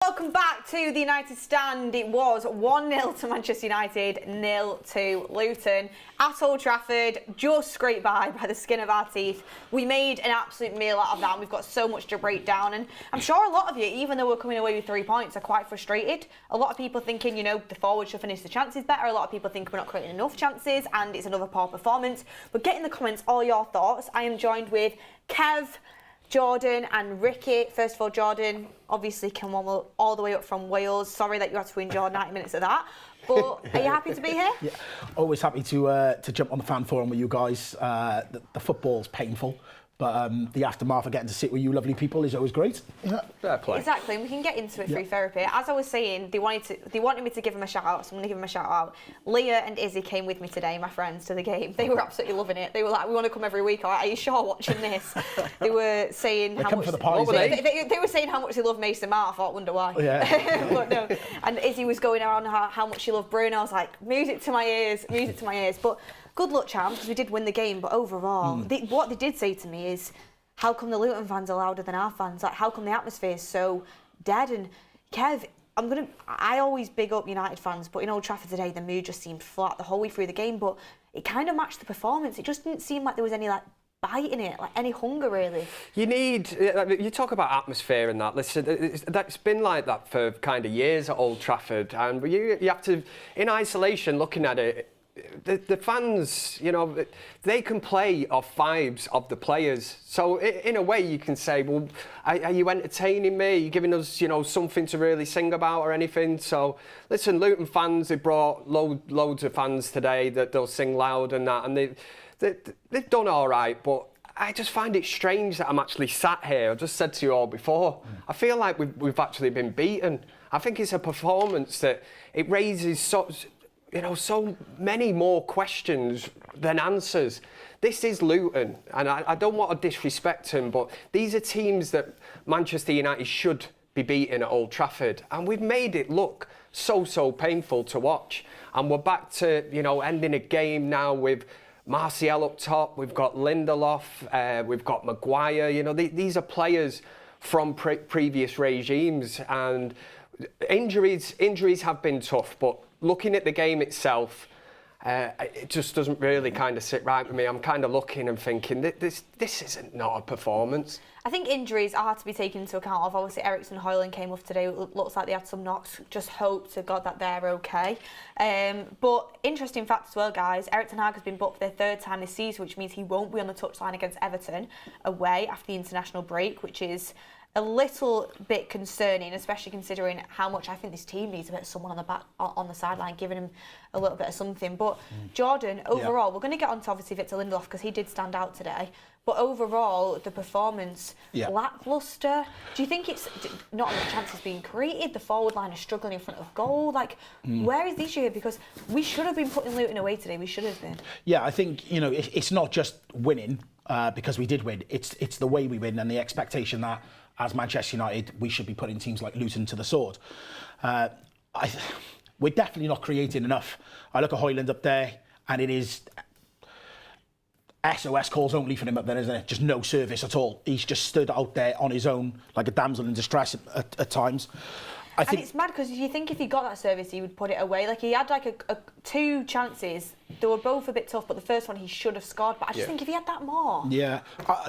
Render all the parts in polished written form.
welcome back to the United Stand. It was 1-0 to Manchester United, 0 to Luton. At Old Trafford, just scraped by the skin of our teeth. We made an absolute meal out of that, and we've got so much to break down. And I'm sure a lot of you, even though we're coming away with 3 points, are quite frustrated. A lot of people thinking, you know, the forwards should finish the chances better. A lot of people think we're not creating enough chances, and it's another poor performance. But get in the comments all your thoughts. I am joined with Kev, Jordan and Ricky. First of all, Jordan obviously came all the way up from Wales. Sorry that you had to endure 90 minutes of that. But are you happy to be here? Yeah, always happy to jump on the fan forum with you guys. The football's painful, but the aftermath of getting to sit with you lovely people is always great. Yeah. Fair play. Exactly, and we can get into it through therapy. As I was saying, they wanted me to give them a shout out, so I'm going to give them a shout out. Leah and Izzy came with me today, my friends, to the game. They were absolutely loving it. They were like, "We want to come every week." Are you sure watching this? They were saying they how come much for the parties, they were saying how much they love Mason Mount. I thought, wonder why. Yeah. But no. And Izzy was going around how much she loved Bruno. I was like, music to my ears, music to my ears. But good luck, champs, because we did win the game. But overall, what they did say to me is, how come the Luton fans are louder than our fans? Like, how come the atmosphere is so dead? And Kev, I always big up United fans, but in Old Trafford today, the mood just seemed flat the whole way through the game. But it kind of matched the performance. It just didn't seem like there was any bite in it, like any hunger really. You talk about atmosphere and that. Listen, that's been like that for kind of years at Old Trafford, and you have to, in isolation, looking at it. The fans, you know, they can play off vibes of the players. So in a way, you can say, well, are you entertaining me? Are you giving us, you know, something to really sing about or anything? So listen, Luton fans, they brought loads of fans today that they'll sing loud and that, and they've done all right. But I just find it strange that I'm actually sat here. I just said to you all before, I feel like we've actually been beaten. I think it's a performance that it raises so many more questions than answers. This is Luton, and I don't want to disrespect them, but these are teams that Manchester United should be beating at Old Trafford, and we've made it look so painful to watch. And we're back to, you know, ending a game now with Martial up top. We've got Lindelof, we've got McGuire. You know, these are players from previous regimes, and injuries have been tough, but looking at the game itself, it just doesn't really kind of sit right with me. I'm kind of looking and thinking, this isn't not a performance. I think injuries are to be taken into account of. Obviously, Erik and Hojlund came off today. It looks like they had some knocks. Just hope to God that they're okay. But interesting fact as well, guys. Erik has been booked for their 3rd time this season, which means he won't be on the touchline against Everton away after the international break, which is a little bit concerning, especially considering how much I think this team needs a bit of someone on the sideline, giving him a little bit of something. But Jordan, overall, we're going to get on to obviously Victor Lindelof because he did stand out today. But overall, the performance, lacklustre. Do you think it's not enough chances being created? The forward line is struggling in front of goal. Like, where is the issue here? Because we should have been putting Luton away today. We should have been. Yeah, I think, you know, it's not just winning because we did win. It's the way we win and the expectation that, as Manchester United, we should be putting teams like Luton to the sword. We're definitely not creating enough. I look at Hojlund up there, and it is SOS calls only for him up there, isn't it? Just no service at all. He's just stood out there on his own, like a damsel in distress at times. And it's mad because you think if he got that service, he would put it away. Like, he had like 2 chances. They were both a bit tough, but the first one he should have scored. But I just think if he had that more. Yeah.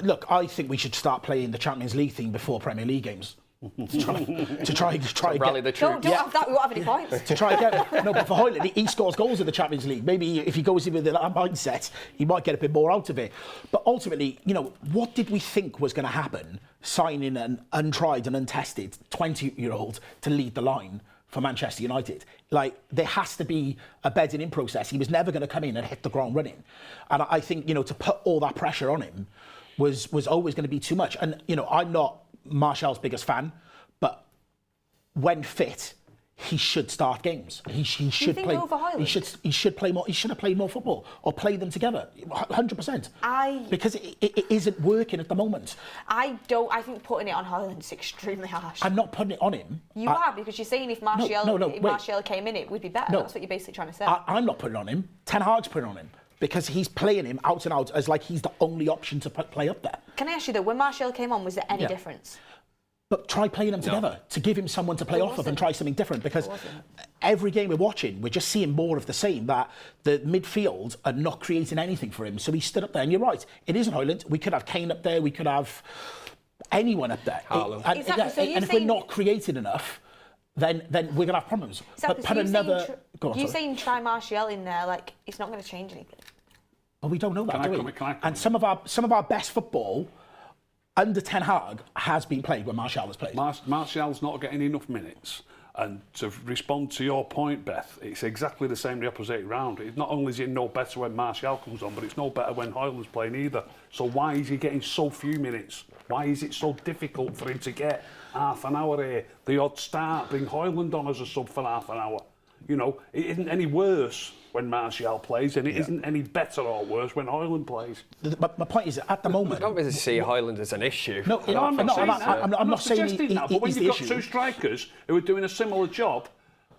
Look, I think we should start playing the Champions League theme before Premier League games. to try rally the troops. Don't have that. We won't have any points. To try again. No, but for Hojlund, he scores goals in the Champions League. Maybe if he goes in with that mindset, he might get a bit more out of it. But ultimately, you know, what did we think was going to happen? Signing an untried and untested 20-year-old to lead the line for Manchester United. Like, there has to be a bedding in process. He was never going to come in and hit the ground running. And I think, you know, to put all that pressure on him was always going to be too much. And, you know, I'm not Martial's biggest fan, but when fit, he should start games. He should play. He should play more. He should have played more football or play them together. 100%. Because it isn't working at the moment. I think putting it on Hojlund is extremely harsh. I'm not putting it on him. You are, because you're saying if Martial came in, it would be better. That's what you're basically trying to say. I'm not putting it on him. Ten Hag's putting it on him. Because he's playing him out and out as like he's the only option to play up there. Can I ask you though, when Martial came on, was there any difference? But try playing them together to give him someone to play off of and try something different, because every game we're watching, we're just seeing more of the same, that the midfield are not creating anything for him. So he stood up there, and you're right, it isn't Hojlund. We could have Kane up there, we could have anyone up there. Exactly. So and if we're not creating enough, then we're going to have problems. Exactly. But put another... You're saying try Martial in there, like, it's not going to change anything. Well, we don't know that, do we? And some of our best football under Ten Hag has been played when Martial has played. Martial's not getting enough minutes. And to respond to your point, Beth, it's exactly the same the opposite round. It's not only is it no better when Martial comes on, but it's no better when Hojlund's playing either. So why is he getting so few minutes? Why is it so difficult for him to get half an hour here? The odd start, bring Hojlund on as a sub for half an hour. You know, it isn't any worse when Martial plays, and it isn't any better or worse when Hojlund plays. My point is, at the moment... I don't really see Hojlund as an issue. No, I'm not saying that, but when you've got two strikers who are doing a similar job,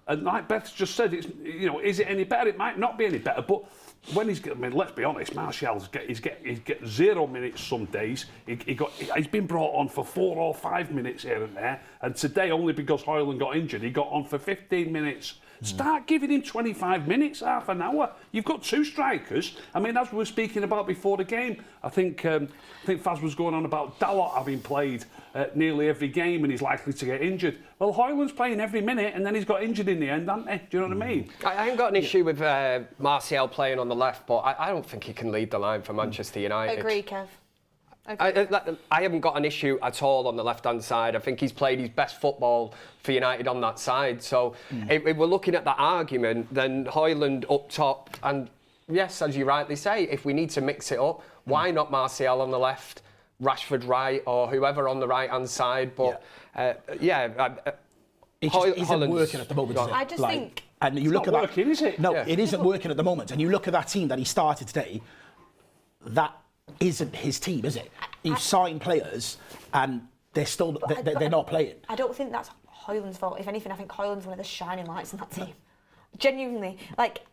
and like Beth just said, it's, you know, is it any better? It might not be any better, but when he's... I mean, let's be honest, Martial's get 0 minutes some days. He's been brought on for 4 or 5 minutes here and there, and today, only because Hojlund got injured, he got on for 15 minutes. Start giving him 25 minutes, half an hour. You've got two strikers. I mean, as we were speaking about before the game, I think Faz was going on about Dalot having played nearly every game and he's likely to get injured. Well, Hojlund's playing every minute and then he's got injured in the end, hasn't he? Do you know what I mean? I haven't got an issue with Martial playing on the left, but I don't think he can lead the line for Manchester United. Agree, Kev. I haven't got an issue at all on the left-hand side. I think he's played his best football for United on that side. So if we're looking at that argument, then Hojlund up top, and yes, as you rightly say, if we need to mix it up, why not Martial on the left, Rashford right, or whoever on the right-hand side? But it just isn't working at the moment. I just think... And you look at that... working, is it? No, it isn't working at the moment. And you look at that team that he started today, that isn't his team, is it? You sign players and they're still they're not playing. I don't think that's Hojlund's fault. If anything, I think Hojlund's one of the shining lights in that team. Genuinely, like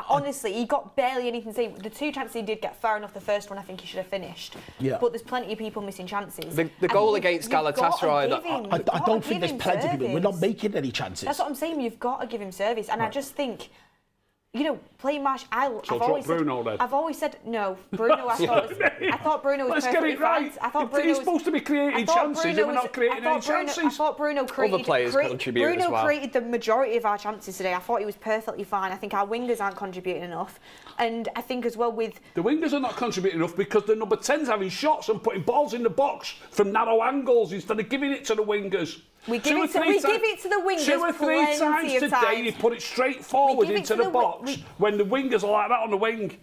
honestly, he got barely anything to say. The two chances he did get, fair enough. The first one, I think he should have finished. Yeah. But there's plenty of people missing chances. The goal against Galatasaray. I don't think there's plenty of people. We're not making any chances. That's what I'm saying. You've got to give him service, and I just think. You know, playing Martial. I've always said no. Bruno. I thought Bruno was perfectly fine. I thought Bruno he's supposed to be creating chances, and we're not creating any chances. I thought Bruno created. Other players contribute as well. Bruno created the majority of our chances today. I thought he was perfectly fine. I think our wingers aren't contributing enough, and I think as well with the wingers are not contributing enough because the number 10's having shots and putting balls in the box from narrow angles instead of giving it to the wingers. We give it to the wingers 2 or 3 times today, you put it straight forward into the box when the wingers are like that on the wing.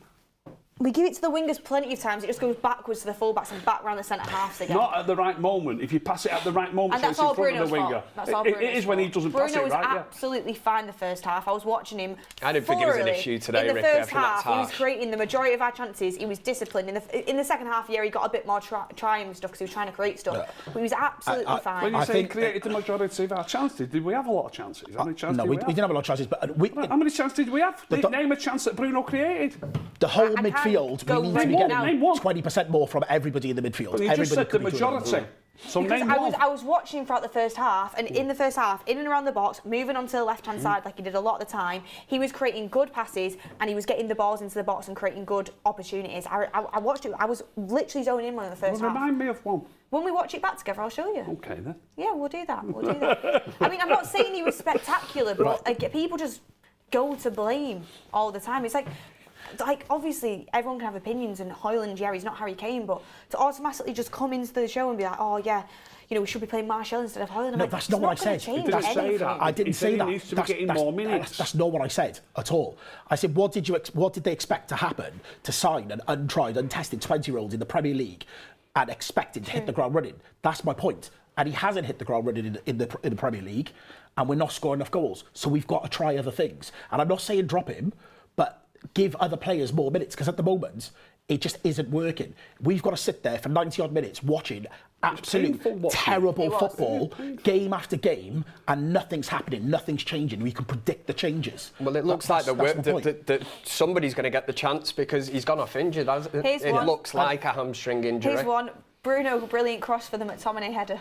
We give it to the wingers plenty of times. It just goes backwards to the fullbacks and back round the centre halves again. Not at the right moment. If you pass it at the right moment, and that's so all it's in front Bruno's of the winger. Fault. That's all Bruno's it is when he doesn't pass it right. Bruno was absolutely fine the first half. I was watching him. I didn't think it was an issue today, in the Ricky. first half, he was creating the majority of our chances. He was disciplined. In the second half, he got a bit more trying and stuff because he was trying to create stuff. But he was absolutely fine. When you say he created the majority of our chances, did we have a lot of chances? How many chances no, we didn't have a lot of chances. But how many chances did we have? Name a chance that Bruno created. The whole midfield, we need to be getting 20% more from everybody in the midfield. But you just said the majority. So I was watching throughout the first half, and in the first half, in and around the box, moving onto the left-hand side like he did a lot of the time, he was creating good passes and he was getting the balls into the box and creating good opportunities. I watched it. I was literally zoning in on the first half. Remind me of one. When we watch it back together, I'll show you. Okay, then. Yeah, we'll do that. I mean, I'm not saying he was spectacular, but people just go to blame all the time. It's like, obviously, everyone can have opinions, and Hojlund, he's not Harry Kane, but to automatically just come into the show and be like, oh, yeah, you know, we should be playing Martial instead of Hojlund. No, that's not what I said. I didn't say that. He needs to be getting more minutes. That's not what I said at all. I said, what did they expect to happen to sign an untried, untested 20-year-old in the Premier League and expect him to hit the ground running? That's my point. And he hasn't hit the ground running in the Premier League, and we're not scoring enough goals. So we've got to try other things. And I'm not saying drop him, but give other players more minutes, because at the moment it just isn't working. We've got to sit there for 90 odd minutes watching absolute terrible football game after game, and nothing's happening, nothing's changing. We can predict the changes. Well, it looks like that somebody's going to get the chance because he's gone off injured. It looks like a hamstring injury. Here's one. Bruno, brilliant cross for them at McTominay header.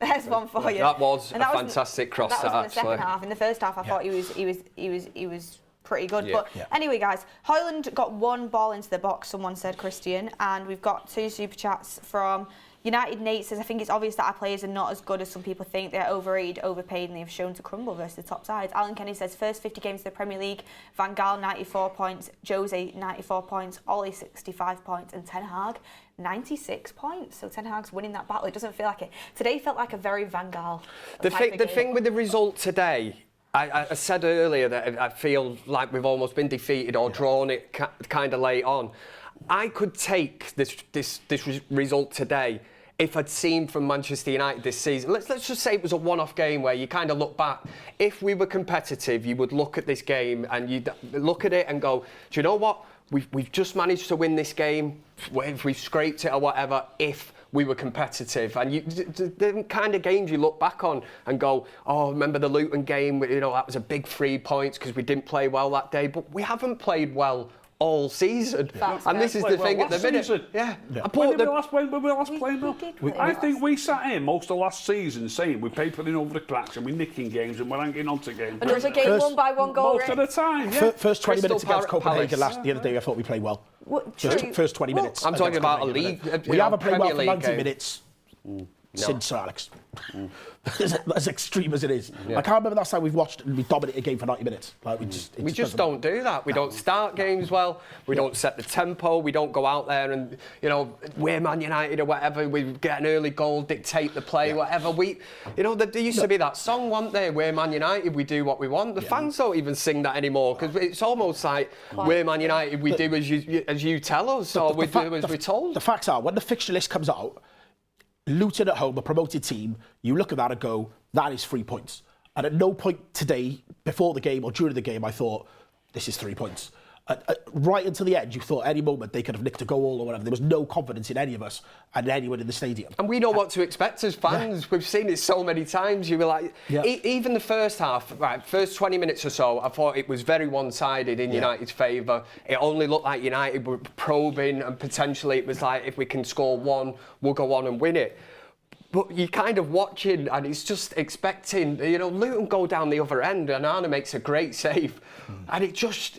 There's one for you. That was a fantastic cross. That was in the actually. second half. In the first half, I thought he was pretty good. Yeah. But anyway, guys, Hojlund got one ball into the box. Someone said, Christian, and we've got 2 super chats from United. Nate says, I think it's obvious that our players are not as good as some people think. They're overrated, overpaid, and they've shown to crumble versus the top sides. Alan Kenny says, first 50 games of the Premier League, Van Gaal 94 points, Jose 94 points, Ollie 65 points, and Ten Hag 96 points. So Ten Hag's winning that battle. It doesn't feel like it. Today felt like a very Van Gaal. The thing with the result today, I said earlier that I feel like we've almost been defeated or drawn it kind of late on. I could take this result today if I'd seen from Manchester United this season. Let's just say it was a one-off game where you kind of look back. If we were competitive, you would look at this game and you'd look at it and go, do you know what? We've just managed to win this game. If we've scraped it or whatever, if we were competitive. And the kind of games you look back on and go, oh, remember the Luton game? You know, that was a big 3 points because we didn't play well that day. But we haven't played well all season. And this is the thing at the minute. Yeah. When we last played though? I think we sat here most of last season saying we're papering over the cracks and we're nicking games and we're hanging on to games. And there was a game won by 1 goal. Most of the time, yeah. First 20 minutes against Copenhagen the other day, I thought we played well. First 20 minutes. I'm talking about a league. We haven't played well for 90 game. minutes. Since Sir Alex. As extreme as it is. I can't remember last time we've watched and we dominated a game for 90 minutes. Like we just don't do that. We don't start games well. We don't set the tempo. We don't go out there and, you know, we're Man United or whatever. We get an early goal, dictate the play, whatever. There used to be that song, wasn't there? We're Man United, we do what we want. The fans don't even sing that anymore because it's almost like we're Man United, we do as you tell us or we do as we're told. The facts are, when the fixture list comes out, Luton at home, a promoted team, you look at that and go, that is 3 points. And at no point today, before the game or during the game, I thought, this is 3 points. Right until the end, you thought any moment they could have nicked a goal or whatever. There was no confidence in any of us and anyone in the stadium. And we know what to expect as fans. Yeah. We've seen it so many times. You were like, even the first half, first 20 minutes or so, I thought it was very one-sided in United's favour. It only looked like United were probing and potentially it was like, if we can score one, we'll go on and win it. But you're kind of watching and it's just expecting, Luton go down the other end and Arna makes a great save. And it just,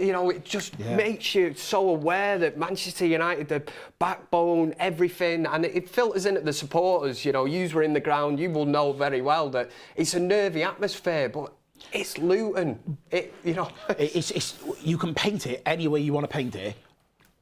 makes you so aware that Manchester United, the backbone, everything, and it filters into the supporters. You were in the ground, you will know very well that it's a nervy atmosphere, but it's Luton. It's you can paint it any way you want to paint it.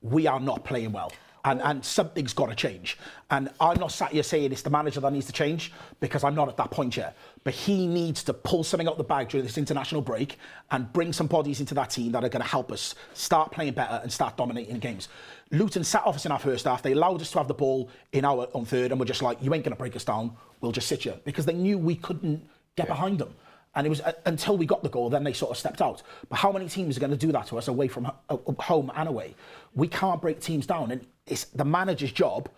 We are not playing well. And something's got to change. And I'm not sat here saying it's the manager that needs to change because I'm not at that point yet. But he needs to pull something out the bag during this international break and bring some bodies into that team that are going to help us start playing better and start dominating games. Luton sat off us in our first half. They allowed us to have the ball in our on third and we're just like, you ain't going to break us down. We'll just sit here. Because they knew we couldn't get behind them. And it was until we got the goal, then they sort of stepped out. But how many teams are going to do that to us away from home and away? We can't break teams down. And it's the manager's job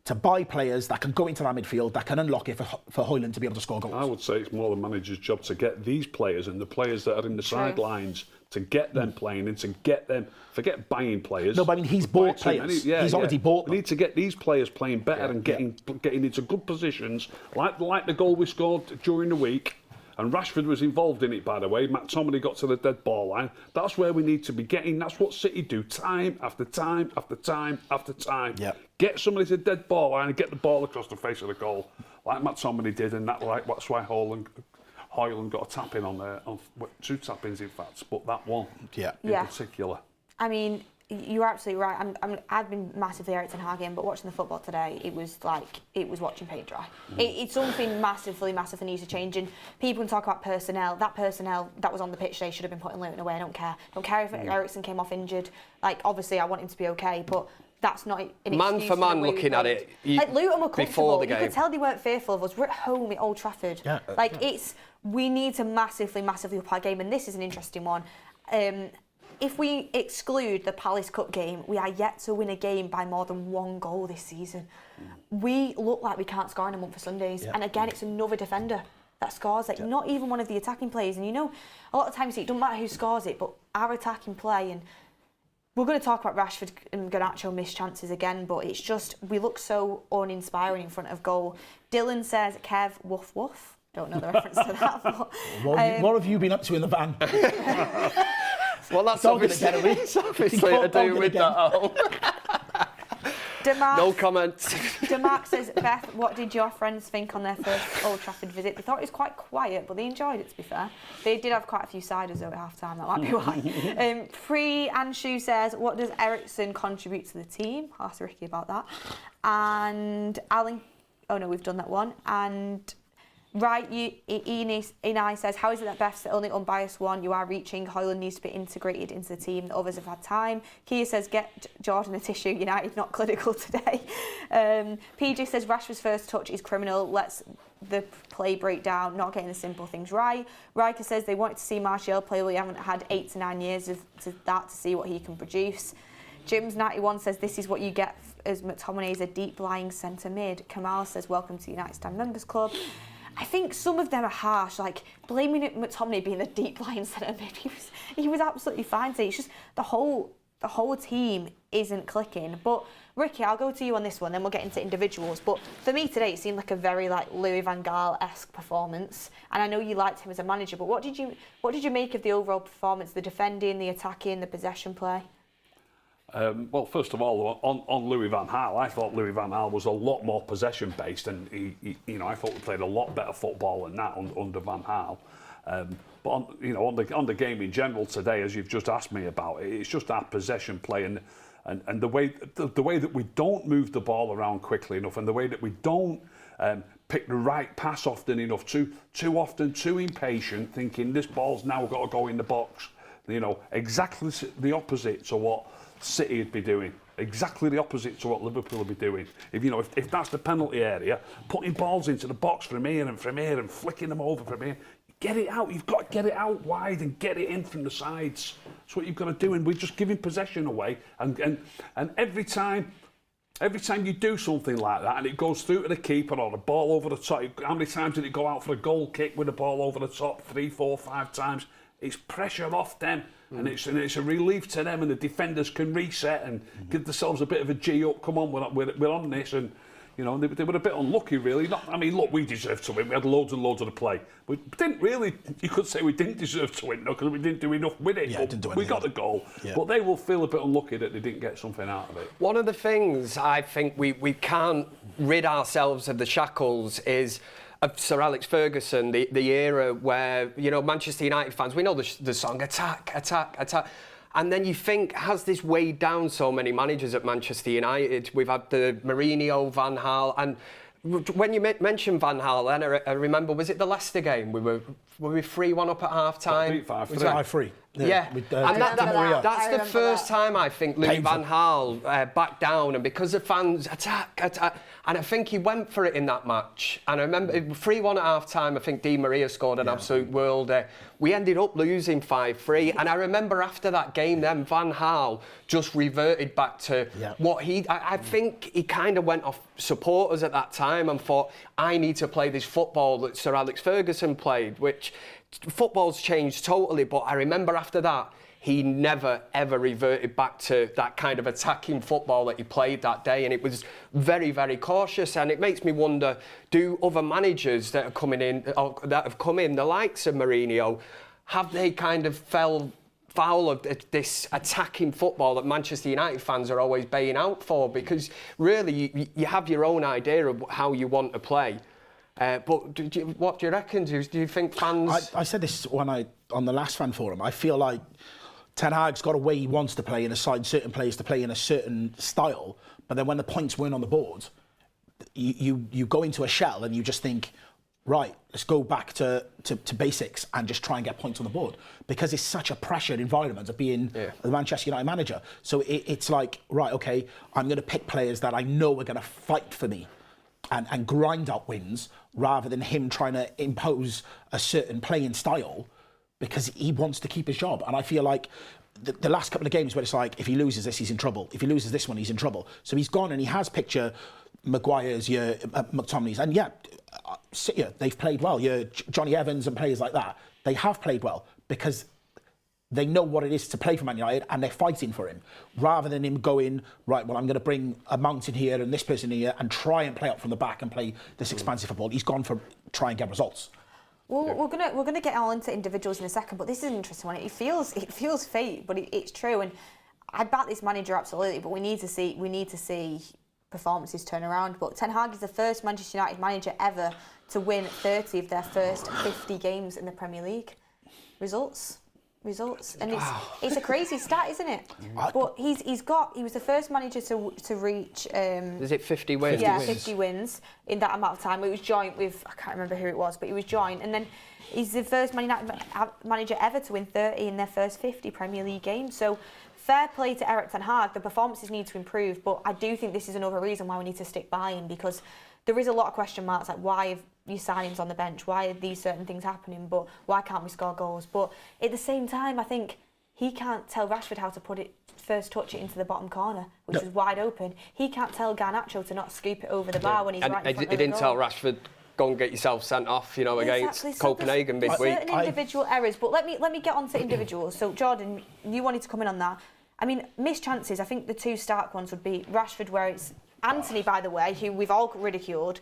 to buy players that can go into that midfield, that can unlock it for Hojlund to be able to score goals. I would say it's more the manager's job to get these players and the players that are in the sidelines, to get them playing and to get them, forget buying players. No, but I mean, he's bought players. He's already bought them. We need to get these players playing better and getting into good positions, like the goal we scored during the week. And Rashford was involved in it, by the way. McTominay got to the dead ball line. That's where we need to be getting. That's what City do time after time after time after time. Yep. Get somebody to the dead ball line and get the ball across the face of the goal, like McTominay did, and that's why Hojlund got a tap in on there, on 2 tap-ins in fact, but that one in particular. I mean, you're absolutely right. I've been massively Erik Ten Hag in, but watching the football today, it was watching paint dry. It's something massively needs to change. And people can talk about personnel. That personnel that was on the pitch today should have been put in Luton away. I don't care. Don't care if Ericsson came off injured. Like, obviously, I want him to be okay, but that's not an excuse. Man for man, looking at it, Luton were comfortable. The game. You could tell they weren't fearful of us. We're at home at Old Trafford. We need to massively up our game, and this is an interesting one. If we exclude the Palace Cup game, we are yet to win a game by more than 1 goal this season. We look like we can't score in a month for Sundays. And again, it's another defender that scores it, not even one of the attacking players. And a lot of times it doesn't matter who scores it, but our attacking play. And We're going to talk about Rashford and Garnacho missed chances again, but it's just, we look so uninspiring in front of goal. Dylan says, Kev, woof woof. Don't know the reference to that. But, what have you been up to in the van? Well, that's obviously to do with that. No comments. Demark says, Beth, what did your friends think on their first Old Trafford visit? They thought it was quite quiet, but they enjoyed it, to be fair. They did have quite a few ciders over half-time, that might be why. Anshu says, what does Eriksen contribute to the team? I'll ask Ricky about that. And Alan, oh no, we've done that one. And right, Inai says, how is it that Beth's the only unbiased one you are reaching? Hojlund needs to be integrated into the team. The others have had time. Kia says, get Jordan a tissue. United not clinical today. PJ says, Rashford's first touch is criminal. Let's the play break down, not getting the simple things right. Riker says they wanted to see Martial play, but we haven't had 8 to 9 years of that to see what he can produce. Jim's 91 says, this is what you get as McTominay is a deep-lying centre mid. Kamal says, welcome to United Stand Members Club. I think some of them are harsh, like blaming McTominay being the deep line centre mid. He was absolutely fine today. It's just the whole team isn't clicking. But Ricky, I'll go to you on this one, then we'll get into individuals. But for me today, it seemed like a very Louis van Gaal-esque performance. And I know you liked him as a manager, but what did you make of the overall performance, the defending, the attacking, the possession play? Well, first of all, on Louis van Gaal, I thought Louis van Gaal was a lot more possession-based, and I thought we played a lot better football than that under Van Gaal. But on the game in general today, as you've just asked me about, it's just that possession play and the way that we don't move the ball around quickly enough, and the way that we don't pick the right pass often enough. Too often, too impatient, thinking this ball's now got to go in the box. Exactly the opposite to what City would be doing, exactly the opposite to what Liverpool would be doing. If that's the penalty area, putting balls into the box from here and flicking them over from here, get it out. You've got to get it out wide and get it in from the sides. That's what you've got to do, and we're just giving possession away. And every time you do something like that and it goes through to the keeper or the ball over the top, how many times did it go out for a goal kick with the ball over the top? 3, 4, 5 times. It's pressure off them. And it's a relief to them, and the defenders can reset and give themselves a bit of a G up. Come on, we're on this, and they were a bit unlucky, really. Look, we deserved to win. We had loads and loads of the play. We didn't really. You could say we didn't deserve to win, because we didn't do enough with it. Yeah, didn't do we got the goal, but they will feel a bit unlucky that they didn't get something out of it. One of the things I think we can't rid ourselves of the shackles is of Sir Alex Ferguson, the era where, Manchester United fans, we know the song, attack, attack, attack. And then you think, has this weighed down so many managers at Manchester United? We've had the Mourinho, Van Gaal, and when you mentioned Van Gaal, then I remember, was it the Leicester game? Were we 3-1 up at half-time? 5-3. Yeah, and that's the first time I think Louis van Gaal backed down, and because the fans attack, and I think he went for it in that match. And I remember 3-1 at half-time, I think Di Maria scored an absolute worlder. We ended up losing 5-3, and I remember after that game then, Van Gaal just reverted back to what I think he kind of went off supporters at that time and thought, I need to play this football that Sir Alex Ferguson played, which football's changed totally, but I remember after that, he never, ever reverted back to that kind of attacking football that he played that day, and it was very, very cautious, and it makes me wonder, do other managers that are coming in, or that have come in, the likes of Mourinho, have they kind of fell foul of this attacking football that Manchester United fans are always baying out for? Because really, you have your own idea of how you want to play. But what do you reckon? Do you think fans... I said this on the last fan forum. I feel like Ten Hag's got a way he wants to play and assign certain players to play in a certain style, but then when the points weren't on the board, you go into a shell and you just think, right, let's go back to basics and just try and get points on the board, because it's such a pressured environment of being the Manchester United manager. So it's like, right, okay, I'm going to pick players that I know are going to fight for me and grind out wins, rather than him trying to impose a certain playing style because he wants to keep his job. And I feel like the last couple of games where it's like, if he loses this, he's in trouble. If he loses this one, he's in trouble. So he's gone and he has picked your McGuire's, your McTominay's, and City, they've played well. Your Johnny Evans and players like that, they have played well because They know what it is to play for Man United and they're fighting for him. Rather than him going, right, well, I'm going to bring a Mount in here and this person in here and try and play up from the back and play this expansive football. He's gone for try and get results. Well, we're gonna get all into individuals in a second, but this is an interesting one. It feels fake, but it's true. And I back this manager absolutely, but we need to see performances turn around. But Ten Hag is the first Manchester United manager ever to win 30 of their first 50 games in the Premier League. Results, and it's a crazy stat, isn't it? But he was the first manager to reach. Is it 50 wins? Yeah, 50 wins in that amount of time. It was joint with, I can't remember who it was, but he was joint, and then he's the first Man United manager ever to win 30 in their first 50 Premier League games. So fair play to Erik ten Hag. The performances need to improve, but I do think this is another reason why we need to stick by him, because there is a lot of question marks, like why have your signings on the bench, why are these certain things happening, but why can't we score goals? But at the same time, I think he can't tell Rashford how to put it, first touch it into the bottom corner, which is wide open. He can't tell Garnacho to not scoop it over the bar when he's right in front of the goal. He didn't tell Rashford, go and get yourself sent off, against Copenhagen midweek. Certain individual errors, but let me get on to individuals. So Jordan, you wanted to come in on that. I mean, missed chances, I think the two stark ones would be Rashford, where it's Anthony, by the way, who we've all ridiculed,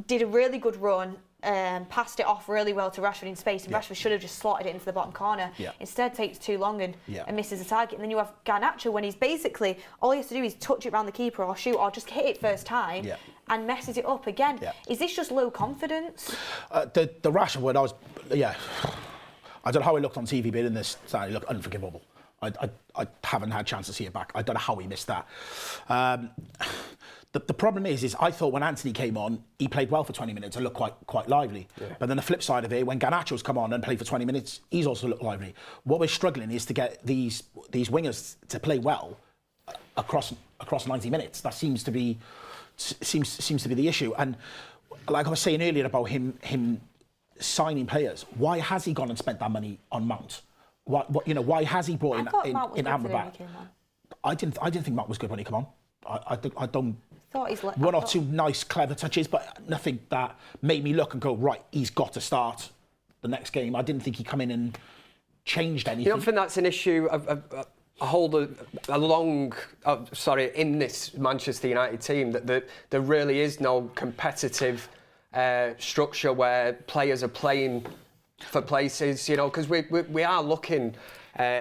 did a really good run, passed it off really well to Rashford in space, and Rashford should have just slotted it into the bottom corner. Instead, takes too long and misses the target. And then you have Garnacho, when he's basically, all he has to do is touch it around the keeper or shoot or just hit it first time and messes it up again. Is this just low confidence? The Rashford one, I don't know how it looked on TV, but in this, it looked unforgivable. I haven't had a chance to see it back. I don't know how he missed that. The problem is I thought when Anthony came on, he played well for 20 minutes and looked quite lively. But then the flip side of it, when Garnacho's come on and played for 20 minutes, he's also looked lively. What we're struggling is to get these wingers to play well across 90 minutes. That seems to be the issue. And like I was saying earlier about him signing players, why has he gone and spent that money on Mount? Why has he brought in Amrabat? I didn't think Mount was good when he came on. I don't. One or two nice, clever touches, but nothing that made me look and go, right, he's got to start the next game. I didn't think he'd come in and changed anything. You don't think that's an issue in this Manchester United team, that there really is no competitive structure where players are playing for places, because we are looking,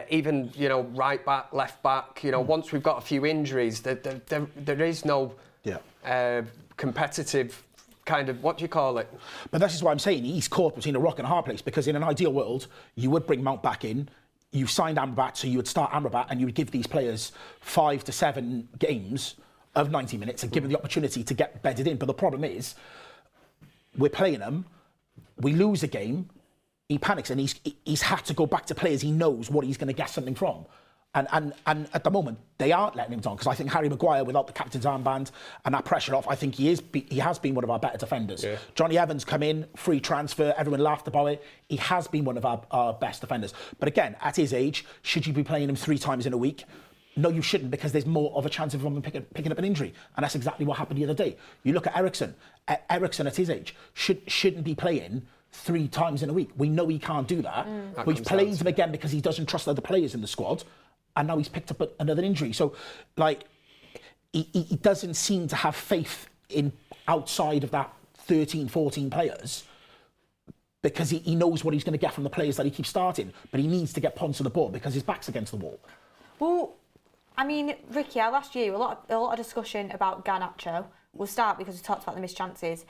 even, right back, left back, once we've got a few injuries, there is no competitive kind of, what do you call it? But this is why I'm saying he's caught between a rock and a hard place, because in an ideal world, you would bring Mount back in, you signed Amrabat, so you would start Amrabat and you would give these players 5 to 7 games of 90 minutes and give them the opportunity to get bedded in. But the problem is, we're playing them, we lose a game, he panics and he's had to go back to players he knows what he's going to get something from. And at the moment, they aren't letting him down, because I think Harry Maguire, without the captain's armband and that pressure off, I think he has been one of our better defenders. Johnny Evans come in, free transfer, everyone laughed about it. He has been one of our best defenders. But again, at his age, should you be playing him 3 times in a week? No, you shouldn't, because there's more of a chance of him picking up an injury. And that's exactly what happened the other day. You look at Eriksen. Eriksen at his age shouldn't be playing 3 times in a week. We know he can't do that. We've played him again because he doesn't trust other players in the squad, and now he's picked up another injury. So, he doesn't seem to have faith in outside of that 13, 14 players, because he knows what he's going to get from the players that he keeps starting, but he needs to get Ponce on the ball because his back's against the wall. Well, I mean, Ricky, I'll ask you, a lot of discussion about Garnacho. We'll start because we talked about the missed chances.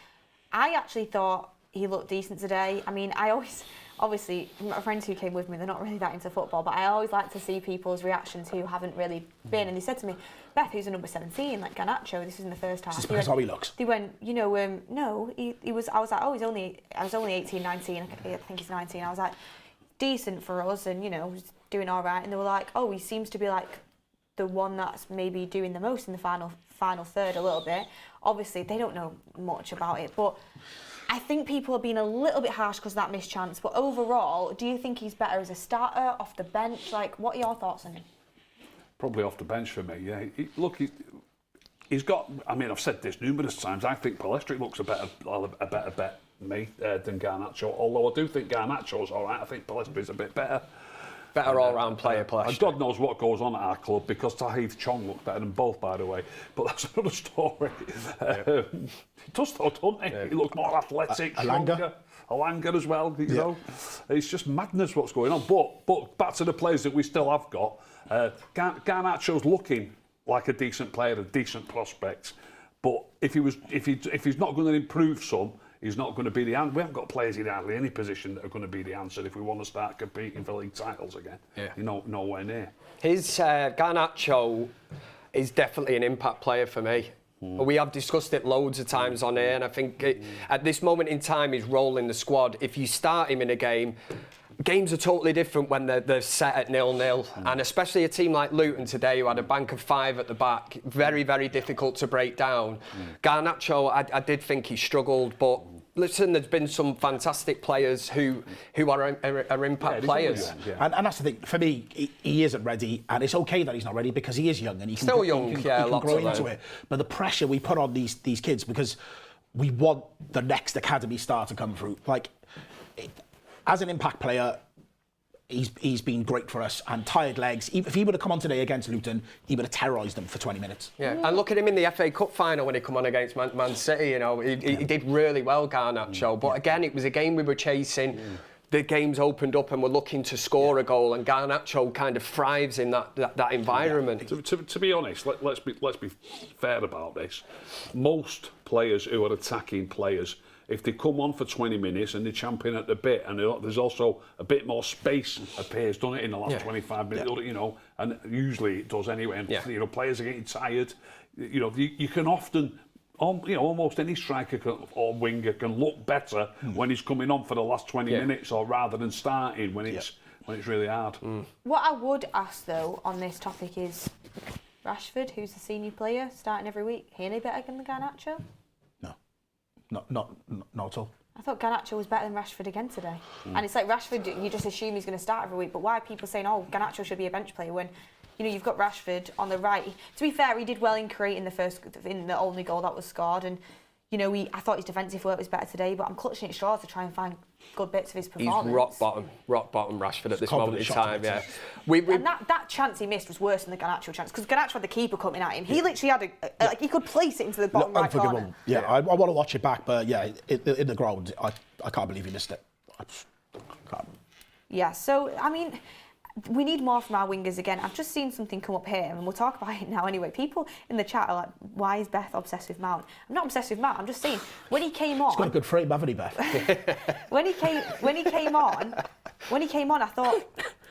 I actually thought he looked decent today. I mean, obviously, my friends who came with me, they're not really that into football, but I always like to see people's reactions who haven't really been. And they said to me, Beth, who's a number 17, like Garnacho, this was in the first half. This is how he looks. They went, no, he was, I was like, I was only 18, 19, I think he's 19. I was like, decent for us and, was doing all right. And they were like, oh, he seems to be like the one that's maybe doing the most in the final third a little bit. Obviously, they don't know much about it, but I think people are being a little bit harsh because of that missed chance. But overall, do you think he's better as a starter, off the bench? Like, what are your thoughts on him? Probably off the bench for me, yeah. He's got, I mean, I've said this numerous times, I think Pellistri looks a better bet than me than Garnacho. Although I do think Garnacho's all right, I think Pellistri's a bit better. Better all-round player. And God knows what goes on at our club, because Tahith Chong looks better than both, by the way. But that's another story. He does though, doesn't he? Yeah. He looks more athletic, stronger. Alanga as well, you know. It's just madness what's going on. But back to the players that we still have got. Garnacho's looking like a decent player, a decent prospect. But if he's not going to improve some, he's not going to be the answer. We haven't got players in hardly any position that are going to be the answer if we want to start competing for league titles again. Yeah. You know, nowhere near. His Garnacho is definitely an impact player for me. We have discussed it loads of times on here, and I think at this moment in time, his role in the squad, if you start him in a game, games are totally different when they're set at 0-0, and especially a team like Luton today, who had a bank of 5 at the back, very, very difficult to break down. Garnacho, I did think he struggled, but listen, there's been some fantastic players who are impact players. And that's the thing, for me, he isn't ready, and it's okay that he's not ready, because he is young and he can, still young, he can grow into it. But the pressure we put on these kids, because we want the next academy star to come through. Like, as an impact player, he's been great for us, and tired legs. If he would have come on today against Luton, he would have terrorised them for 20 minutes. Yeah, and look at him in the FA Cup final when he come on against Man City. You know, he did really well, Garnacho. But again, it was a game we were chasing. The game's opened up and we're looking to score a goal, and Garnacho kind of thrives in that environment. To be honest, let's be fair about this. Most players who are attacking players, if they come on for 20 minutes and they're champing at the bit, and there's also a bit more space appears, doesn't it, in the last 25 minutes, you know, and usually it does anyway, and you know, players are getting tired. You know, you can often, you know, almost any striker or winger can look better when he's coming on for the last 20 minutes, or rather than starting when it's really hard. What I would ask though on this topic is, Rashford, who's the senior player, starting every week, he any better than Garnacho? Not at all. I thought Garnacho was better than Rashford again today. And it's like Rashford, you just assume he's going to start every week, but why are people saying, oh, Garnacho should be a bench player when, you know, you've got Rashford on the right. To be fair, he did well in creating in the only goal that was scored, and you know, I thought his defensive work was better today, but I'm clutching at straws to try and find good bits of his performance. He's rock bottom Rashford at this moment in time, And that chance he missed was worse than the Garnacho chance, because Garnacho had the keeper coming at him. He literally had like, he could place it into the bottom right corner. Yeah, I want to watch it back, but yeah, in the ground, I can't believe he missed it. I can't. Yeah, so, I mean, we need more from our wingers again. I've just seen something come up here, and we'll talk about it now anyway. People in the chat are like, why is Beth obsessed with Mount? I'm not obsessed with Mount, I'm just saying, when he came on... He's got a good frame, haven't he, Beth? when he came on, I thought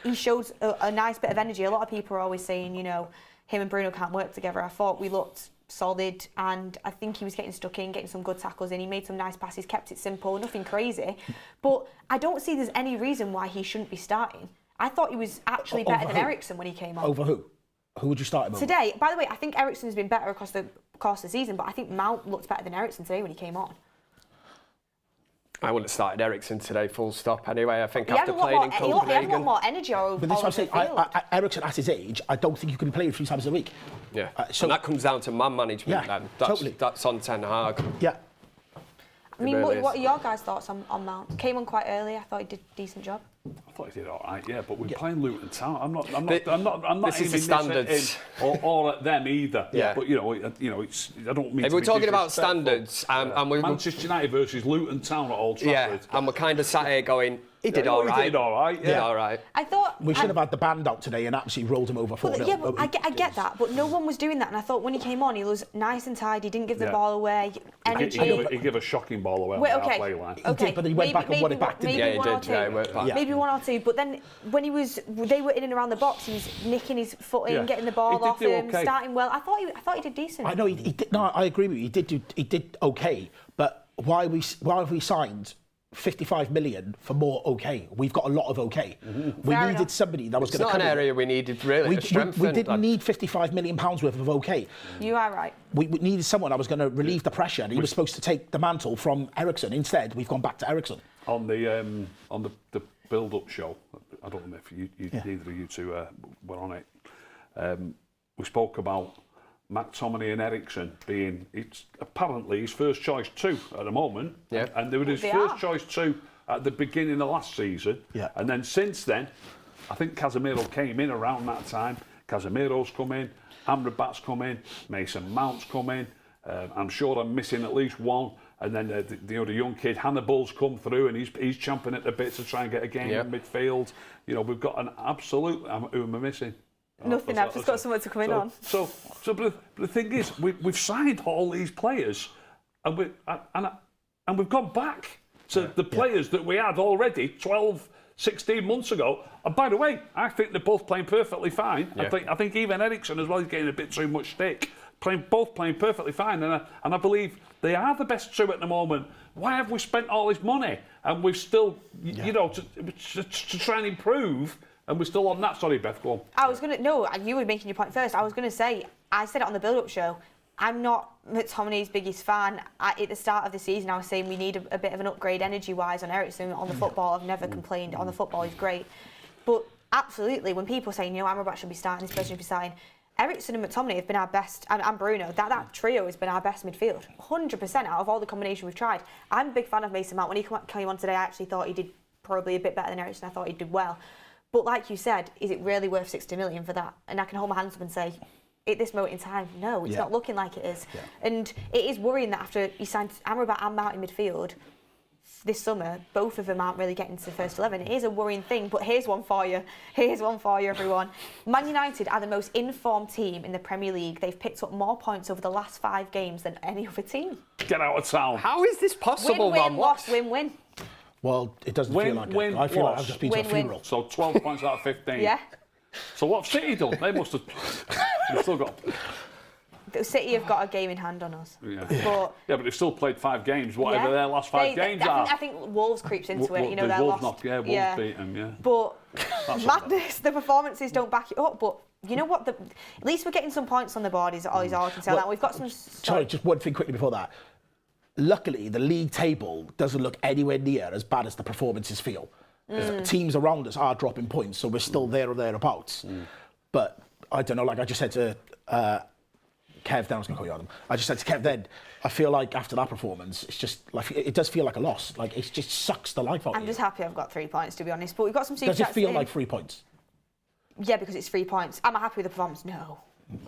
he showed a nice bit of energy. A lot of people are always saying, you know, him and Bruno can't work together. I thought we looked solid, and I think he was getting stuck in, getting some good tackles in. He made some nice passes, kept it simple, nothing crazy. But I don't see there's any reason why he shouldn't be starting. I thought he was actually better than Eriksen when he came on. Over who? Who would you start him over? Today, by the way, I think Eriksen's been better across the course of the season, but I think Mount looked better than Eriksen today when he came on. I wouldn't have started Eriksen today, full stop. Anyway, I think after playing in Copenhagen... He had a lot more energy over But that's what I'm saying. Eriksen, at his age, I don't think you can play him 3 times a week. Yeah, so and that comes down to man management then. Totally. That's on Ten Hag. Yeah. I mean, what are your guys' thoughts on Mount? Came on quite early. I thought he did a decent job. I thought he did all right, but we're playing Luton Town. I'm not this is the standards or at them either. Yeah. But you know, it's. I don't mean. If we're talking about standards, and we're Manchester United versus Luton Town at Old Trafford. Yeah, and we're kind of sat here going, he did all right. He did all right. Yeah. Did all right. I thought we should have had the band out today and absolutely rolled him over 4-0. Yeah, but I get that, but no one was doing that, and I thought when he came on, he was nice and tidy. Didn't give the ball away. Energy. He gave a shocking ball away on our play line. He did, but he went back and won it back. Yeah, he did. Yeah, he went back. Maybe 1 or 2, but then when they were in and around the box, he was nicking his foot in, getting the ball off him, starting well. I thought he did decent. I know he did. No, I agree with you. He did okay, but why have we signed 55 million for more okay? We've got a lot of okay. We needed somebody that was going to come in. It's not an area we needed really to strengthen. We didn't need 55 million pounds worth of okay. You are right. We needed someone that was going to relieve the pressure, and he was supposed to take the mantle from Eriksen. Instead, we've gone back to Eriksen. On the build-up show, I don't know if neither of you two were on it. We spoke about McTominay and Eriksen being apparently his first choice 2 at the moment. Yeah. And they were his first choice 2 at the beginning of last season. Yeah. And then since then, I think Casemiro came in around that time. Casemiro's come in, Amrabat's come in, Mason Mount's come in. I'm sure I'm missing at least one. And then the other young kid, Hannibal's come through, and he's champing at the bit to try and get a game in midfield. You know, we've got an absolute... Who am I missing? Nothing. I've just got someone to come in on. But the thing is, we've signed all these players, and we've gone back to the players that we had already 12, 16 months ago. And by the way, I think they're both playing perfectly fine. Yeah. I think even Eriksen as well is getting a bit too much stick. Both playing perfectly fine, and I believe they are the best two at the moment. Why have we spent all this money and we've still, you know, to try and improve, and we're still on that? Sorry, Beth, go on. No, you were making your point first. I was going to say, I said it on the build-up show, I'm not McTominay's biggest fan. At the start of the season, I was saying we need a bit of an upgrade energy-wise on Eriksen. On the football, I've never complained. On the football, he's great. But absolutely, when people say, you know, Amrabat should be starting, this person should be starting, Eriksen and McTominay have been our best, and Bruno, that trio has been our best midfield. 100% out of all the combination we've tried. I'm a big fan of Mason Mount. When he came on today, I actually thought he did probably a bit better than Eriksen. I thought he did well. But like you said, is it really worth 60 million for that? And I can hold my hands up and say, at this moment in time, no, it's not looking like it is. Yeah. And it is worrying that after he signed Amrabat and Mount in midfield this summer, both of them aren't really getting to the first 11. It is a worrying thing, but here's one for you. Here's one for you, everyone. Man United are the most informed team in the Premier League. They've picked up more points over the last 5 games than any other team. Get out of town. How is this possible, win, loss, win. Well, it doesn't feel like it. I feel like I've just been to a funeral. So 12 points out of 15. Yeah. So what have City done? They must have... They've still got... City have got a game in hand on us. Yeah. But they've still played 5 games, whatever their last 5 games are. I think Wolves creeps into it, you know, they're Wolves lost. Wolves beat them, yeah. But madness, the performances don't back it up. But you know what? At least we're getting some points on the board, is all I can say. We've got some... Sorry, just one thing quickly before that. Luckily, the league table doesn't look anywhere near as bad as the performances feel. Teams around us are dropping points, so we're still there or thereabouts. But I don't know, like I just said to... Kev, then I was going to call you Adam. I just said to Kev then, I feel like after that performance, it's just like it does feel like a loss. Like it just sucks the life out of you. I'm just happy I've got 3 points, to be honest. But we've got some super chats. Does it feel like 3 points? Yeah, because it's 3 points. Am I happy with the performance? No.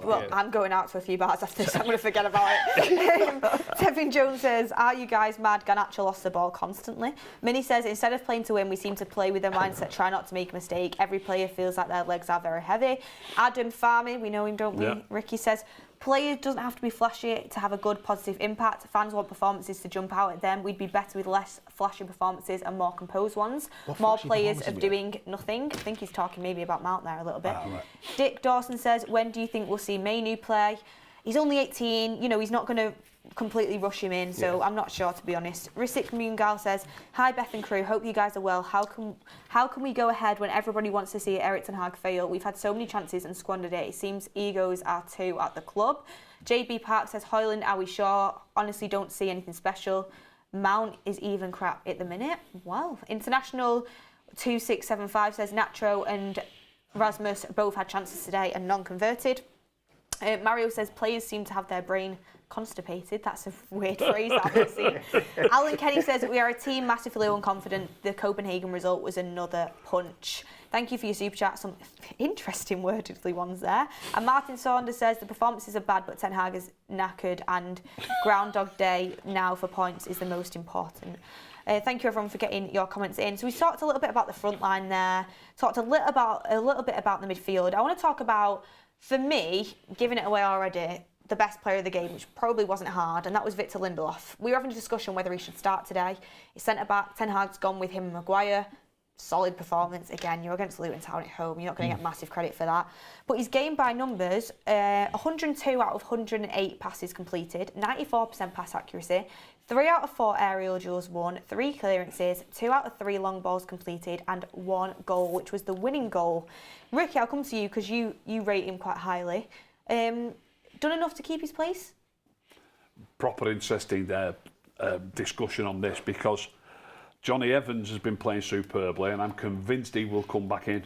Well, I'm going out to a few bars after this. I'm going to forget about it. Tevin Jones says, are you guys mad? Garnacho lost the ball constantly. Minnie says, instead of playing to win, we seem to play with the mindset, try not to make a mistake. Every player feels like their legs are very heavy. Adam Farming, we know him, don't we? Yeah. Ricky says, players doesn't have to be flashy to have a good positive impact. Fans want performances to jump out at them. We'd be better with less flashy performances and more composed ones. More players of doing nothing. I think he's talking maybe about Mount there a little bit. Right. Dick Dawson says, when do you think we'll see Mainu play? He's only 18, you know, he's not going to completely rush him in, so I'm not sure, to be honest. Risik Moongal says, hi Beth and crew, hope you guys are well. How can we go ahead when everybody wants to see Erik and HAG fail? We've had so many chances and squandered it. It seems egos are too at the club. JB Park says, Hojlund, are we sure? Honestly, don't see anything special. Mount is even crap at the minute. Wow. International 2675 says, Nacho and Rasmus both had chances today and non-converted. Mario says, players seem to have their brain constipated. That's a weird phrase that I've seen. Alan Kenny says that we are a team massively unconfident. The Copenhagen result was another punch. Thank you for your super chat. Some interesting wordedly ones there. And Martin Saunders says the performances are bad, but Ten Hag is knackered and Groundhog Day now for points is the most important. Thank you everyone for getting your comments in. So we talked a little bit about the front line there. Talked a little bit about the midfield. I want to talk about, for me, giving it away already, the best player of the game, which probably wasn't hard, and that was Victor Lindelof. We were having a discussion whether he should start today. He's centre-back, Ten Hag's gone with him and McGuire. Solid performance. Again, you're against Luton Town at home. You're not going to get massive credit for that. But his game by numbers, 102 out of 108 passes completed, 94% pass accuracy, 3 out of 4 aerial duels won, 3 clearances, 2 out of 3 long balls completed, and 1 goal, which was the winning goal. Ricky, I'll come to you because you rate him quite highly. Done enough to keep his place? Proper interesting discussion on this, because Johnny Evans has been playing superbly, and I'm convinced he will come back in.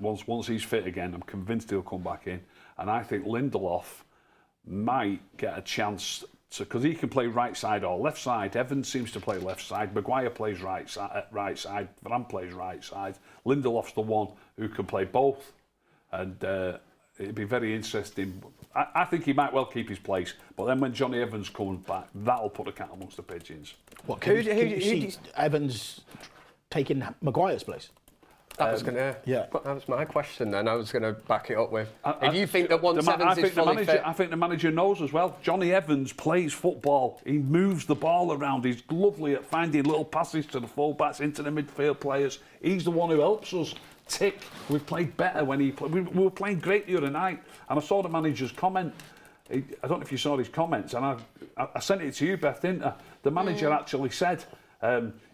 Once he's fit again, I'm convinced he'll come back in. And I think Lindelof might get a chance because he can play right side or left side. Evans seems to play left side. McGuire plays right side. Varane plays right side. Lindelof's the one who can play both. And it'd be very interesting. I think he might well keep his place. But then when Johnny Evans comes back, that'll put the cat amongst the pigeons. What, can you see Evans taking Maguire's place? That was that was my question. Then I was going to back it up with. If you think that once Evans is fully fit, I think the manager knows as well. Johnny Evans plays football. He moves the ball around. He's lovely at finding little passes to the full-backs, into the midfield players. He's the one who helps us tick. We've played better when he played. We were playing great the other night. And I saw the manager's comment. I don't know if you saw his comments, and I sent it to you, Beth, didn't I? The manager actually said,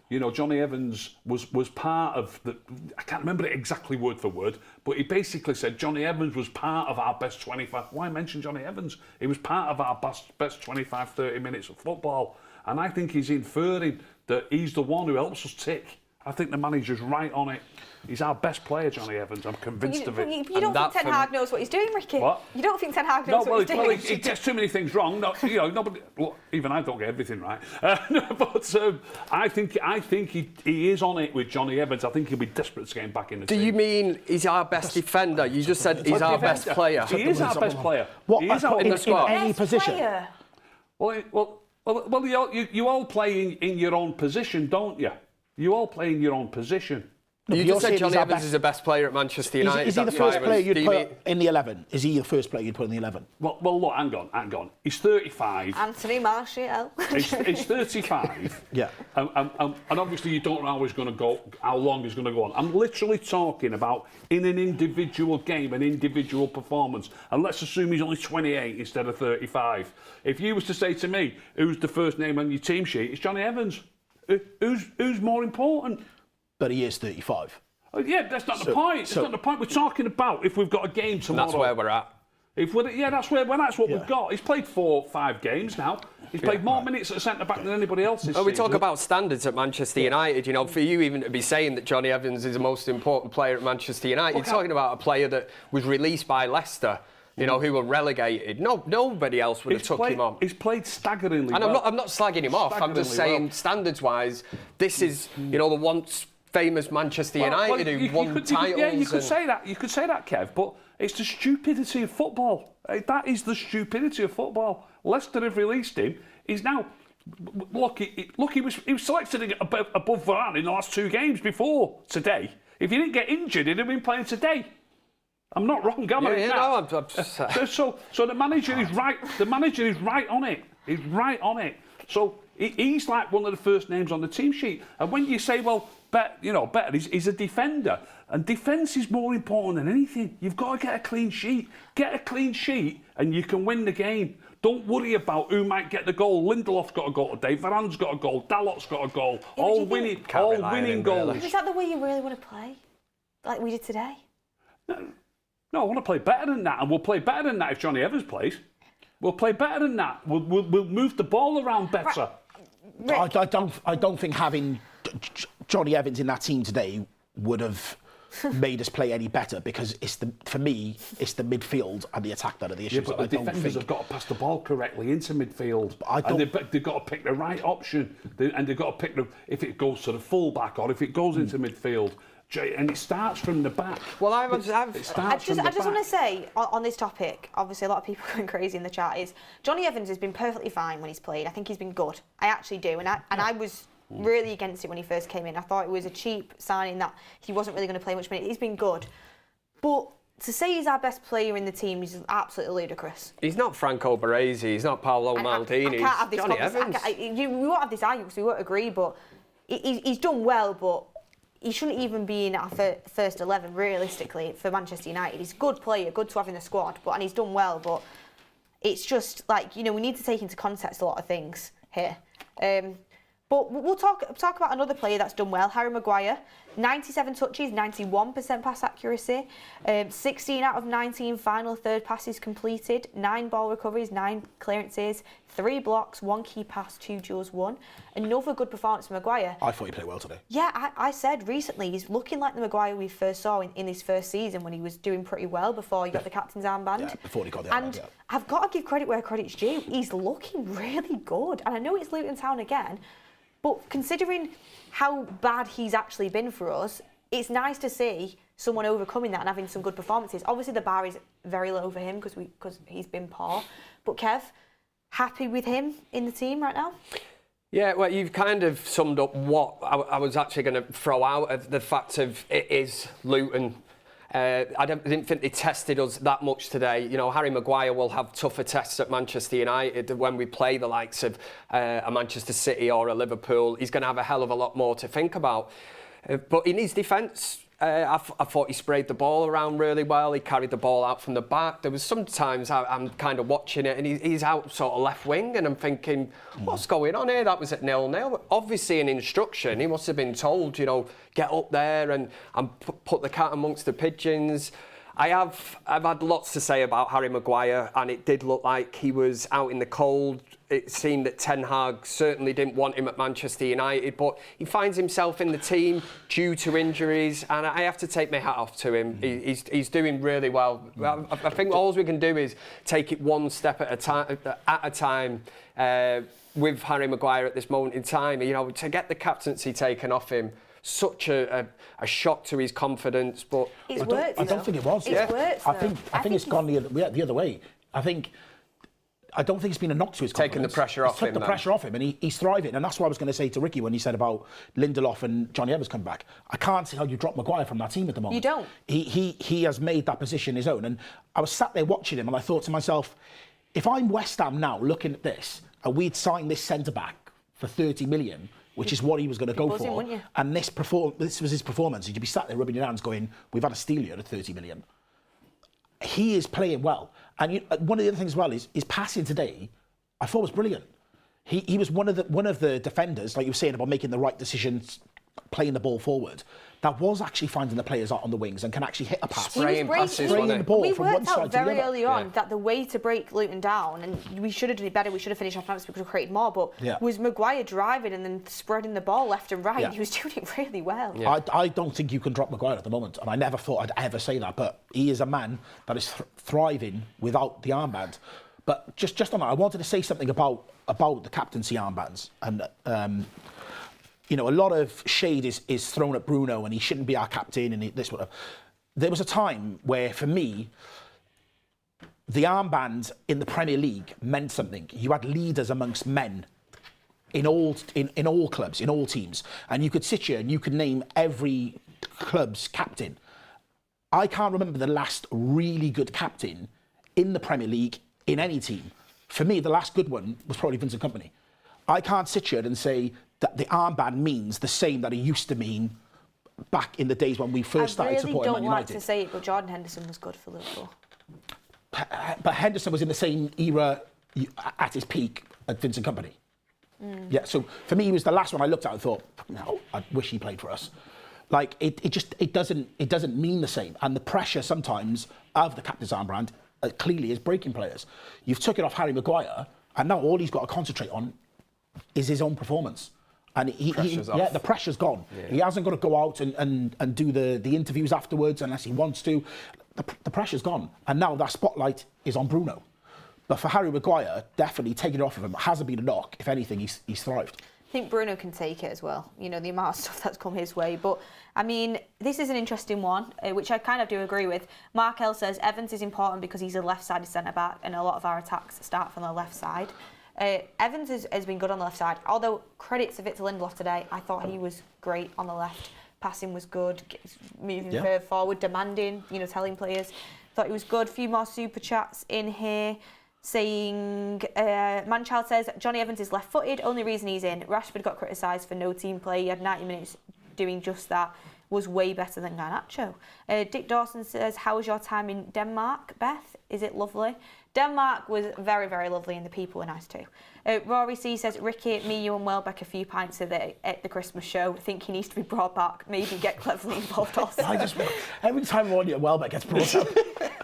you know, Johnny Evans was part of the... I can't remember it exactly word for word, but he basically said Johnny Evans was part of our best 25... Why mention Johnny Evans? He was part of our best 25, 30 minutes of football. And I think he's inferring that he's the one who helps us tick. I think the manager's right on it. He's our best player, Johnny Evans. I'm convinced of it. You don't think Ten Hag knows what he's doing, Ricky? What? You don't think Ten Hag knows what he's doing? Well, he gets too many things wrong. Nobody. Well, even I don't get everything right. But I think he is on it with Johnny Evans. I think he'll be desperate to get him back in the team. Do you mean he's our best defender? You just said he's our best player. He is our best player. What, he is in any position? Well, you all play in your own position, don't you? You all play in your own position. No, you just said Johnny Evans is the best player at Manchester United. Is he the first player you'd put in the 11? Is he the first player you'd put in the 11? Well, look, hang on. He's 35. Anthony Martial. He's 35. Yeah. And obviously you don't know how he's going to go, how long he's going to go on. I'm literally talking about in an individual game, an individual performance. And let's assume he's only 28 instead of 35. If you was to say to me, who's the first name on your team sheet, it's Johnny Evans. Who's more important? But he is 35. Oh, yeah, that's not the point. That's not the point. We're talking about if we've got a game tomorrow. That's where we're at. That's what we've got. He's played 4-5 games now. He's played more minutes at centre back than anybody else this season. We talk about standards at Manchester United. You know, for you even to be saying that Johnny Evans is the most important player at Manchester United, you're talking about a player that was released by Leicester. You know, who were relegated. Nobody else would have took him on. He's played staggeringly well. And I'm not slagging him off. I'm just saying, standards-wise, this is, you know, the once famous Manchester United who won titles. Yeah, you could say that. You could say that, Kev. But it's the stupidity of football. That is the stupidity of football. Leicester have released him. He's now. Look, he was selected above Varane in the last 2 games before today. If he didn't get injured, he'd have been playing today. I'm not wrong, am I? No, I'm just... So the manager is right. The manager is right on it. He's right on it. So he's like one of the first names on the team sheet. And when you say, well, Beth, he's a defender, and defence is more important than anything. You've got to get a clean sheet. Get a clean sheet, and you can win the game. Don't worry about who might get the goal. Lindelof's got a goal today. Varane's got a goal. Dalot's got a goal. All winning goals. Really. Is that the way you really want to play, like we did today? No, I want to play better than that, and we'll play better than that if Johnny Evans plays. We'll play better than that. We'll move the ball around better. I don't think having Johnny Evans in that team today would have made us play any better, because for me it's the midfield and the attack that are the issues. Yeah, but the defenders have got to pass the ball correctly into midfield, and they've got to pick the right option, and they've got to pick if it goes to the full back or if it goes into midfield. And it starts from the back. Well, I just want to say on this topic, obviously a lot of people going crazy in the chat, is Johnny Evans has been perfectly fine when he's played. I think he's been good. I actually do, and I was really against it when he first came in. I thought it was a cheap signing that he wasn't really going to play much minutes. He's been good, but to say he's our best player in the team is absolutely ludicrous. He's not Franco Baresi. He's not Paolo Maldini. I can't have this Johnny Evans. We won't have this argument because we won't agree, but he's done well, but he shouldn't even be in our first 11, realistically, for Manchester United. He's a good player, good to have in the squad, and he's done well, but it's just, like, you know, we need to take into context a lot of things here. But we'll talk about another player that's done well, Harry Maguire. 97 touches, 91% pass accuracy, 16 out of 19 final third passes completed, 9 ball recoveries, 9 clearances, 3 blocks, 1 key pass, 2 duels won. Another good performance from Maguire. I thought he played well today. Yeah, I said recently he's looking like the Maguire we first saw in his first season when he was doing pretty well before he got the captain's armband. Yeah, before he got the armband, And I've got to give credit where credit's due. He's looking really good. And I know it's Luton Town again, but considering how bad he's actually been for us, it's nice to see someone overcoming that and having some good performances. Obviously, the bar is very low for him because he's been poor. But Kev, happy with him in the team right now? Yeah, well, you've kind of summed up what I was actually going to throw out of the fact of it is Luton. I didn't think they tested us that much today. You know, Harry Maguire will have tougher tests at Manchester United when we play the likes of a Manchester City or a Liverpool. He's going to have a hell of a lot more to think about. But in his defence, I thought he sprayed the ball around really well. He carried the ball out from the back. There was sometimes I'm kind of watching it and he's out sort of left wing and I'm thinking, what's going on here? That was at 0-0. Obviously an instruction. He must have been told, you know, get up there and put the cat amongst the pigeons. I've had lots to say about Harry Maguire and it did look like he was out in the cold. It seemed that Ten Hag certainly didn't want him at Manchester United, but he finds himself in the team due to injuries, and I have to take my hat off to him. He's doing really well. I think all we can do is take it one step at a time with Harry Maguire at this moment in time. You know, to get the captaincy taken off him, such a shock to his confidence, but it's worked. I don't think it was. It's worked, I think it's gone the other way. I don't think it's been a knock to his confidence. Taking the pressure off him. Took the pressure off him, and he's thriving. And that's what I was going to say to Ricky when he said about Lindelof and Johnny Evans come back. I can't see how you drop Maguire from that team at the moment. You don't. He has made that position his own. And I was sat there watching him, and I thought to myself, if I'm West Ham now looking at this, and we'd signed this centre back for 30 million. Which is what he was going to go for. And this was his performance. You'd be sat there rubbing your hands going, we've had a steal here at 30 million. He is playing well. And one of the other things as well is his passing today, I thought was brilliant. He was one of the defenders, like you were saying about making the right decisions, playing the ball forward, that was actually finding the players out on the wings and can actually hit a pass. Spraying passes, spraying the ball we from one worked side out to the other. very early on that the way to break Luton down, and we should have done it better, we should have finished off because we created more, but was Maguire driving and then spreading the ball left and right. He was doing it really well. I don't think you can drop Maguire at the moment, and I never thought I'd ever say that, but he is a man that is thriving without the armband. But just on that, I wanted to say something about the captaincy armbands. And you know, a lot of shade is thrown at Bruno, and he shouldn't be our captain, and this whatever. There was a time where, for me, the armband in the Premier League meant something. You had leaders amongst men in all clubs, in all teams, and you could sit here and you could name every club's captain. I can't remember the last really good captain in the Premier League in any team. For me, the last good one was probably Vincent Kompany. I can't sit here and say that the armband means the same that it used to mean back in the days when we first started supporting Man United. I really don't like to say it, but Jordan Henderson was good for Liverpool. But Henderson was in the same era at his peak at Vincent Kompany. Yeah, so for me, he was the last one I looked at and thought, no, I wish he played for us. Like, it doesn't mean the same. And the pressure sometimes of the captain's armband clearly is breaking players. You've took it off Harry Maguire, and now all he's got to concentrate on is his own performance. And the pressure's gone. Yeah. He hasn't got to go out and do the interviews afterwards unless he wants to. The pressure's gone. And now that spotlight is on Bruno. But for Harry Maguire, definitely taking it off of him hasn't been a knock. If anything, he's thrived. I think Bruno can take it as well, you know, the amount of stuff that's come his way. But, I mean, this is an interesting one, which I kind of do agree with. Mark L says Evans is important because he's a left-sided centre-back and a lot of our attacks start from the left side. Evans has been good on the left side, although credits of it to Lindelof today. I thought he was great on the left. Passing was good, moving further forward, demanding, you know, telling players. Thought he was good. A few more super chats in here saying, Manchild says, Johnny Evans is left-footed, only reason he's in. Rashford got criticised for no team play. He had 90 minutes doing just that. was way better than Garnacho. Dick Dawson says, how was your time in Denmark, Beth? Is it lovely? Denmark was very, very lovely and the people were nice too. Rory C says, Ricky, me, you and Welbeck a few pints at the Christmas show. Think he needs to be brought back. Maybe get cleverly involved also. Every time we're on you, Welbeck gets brought up.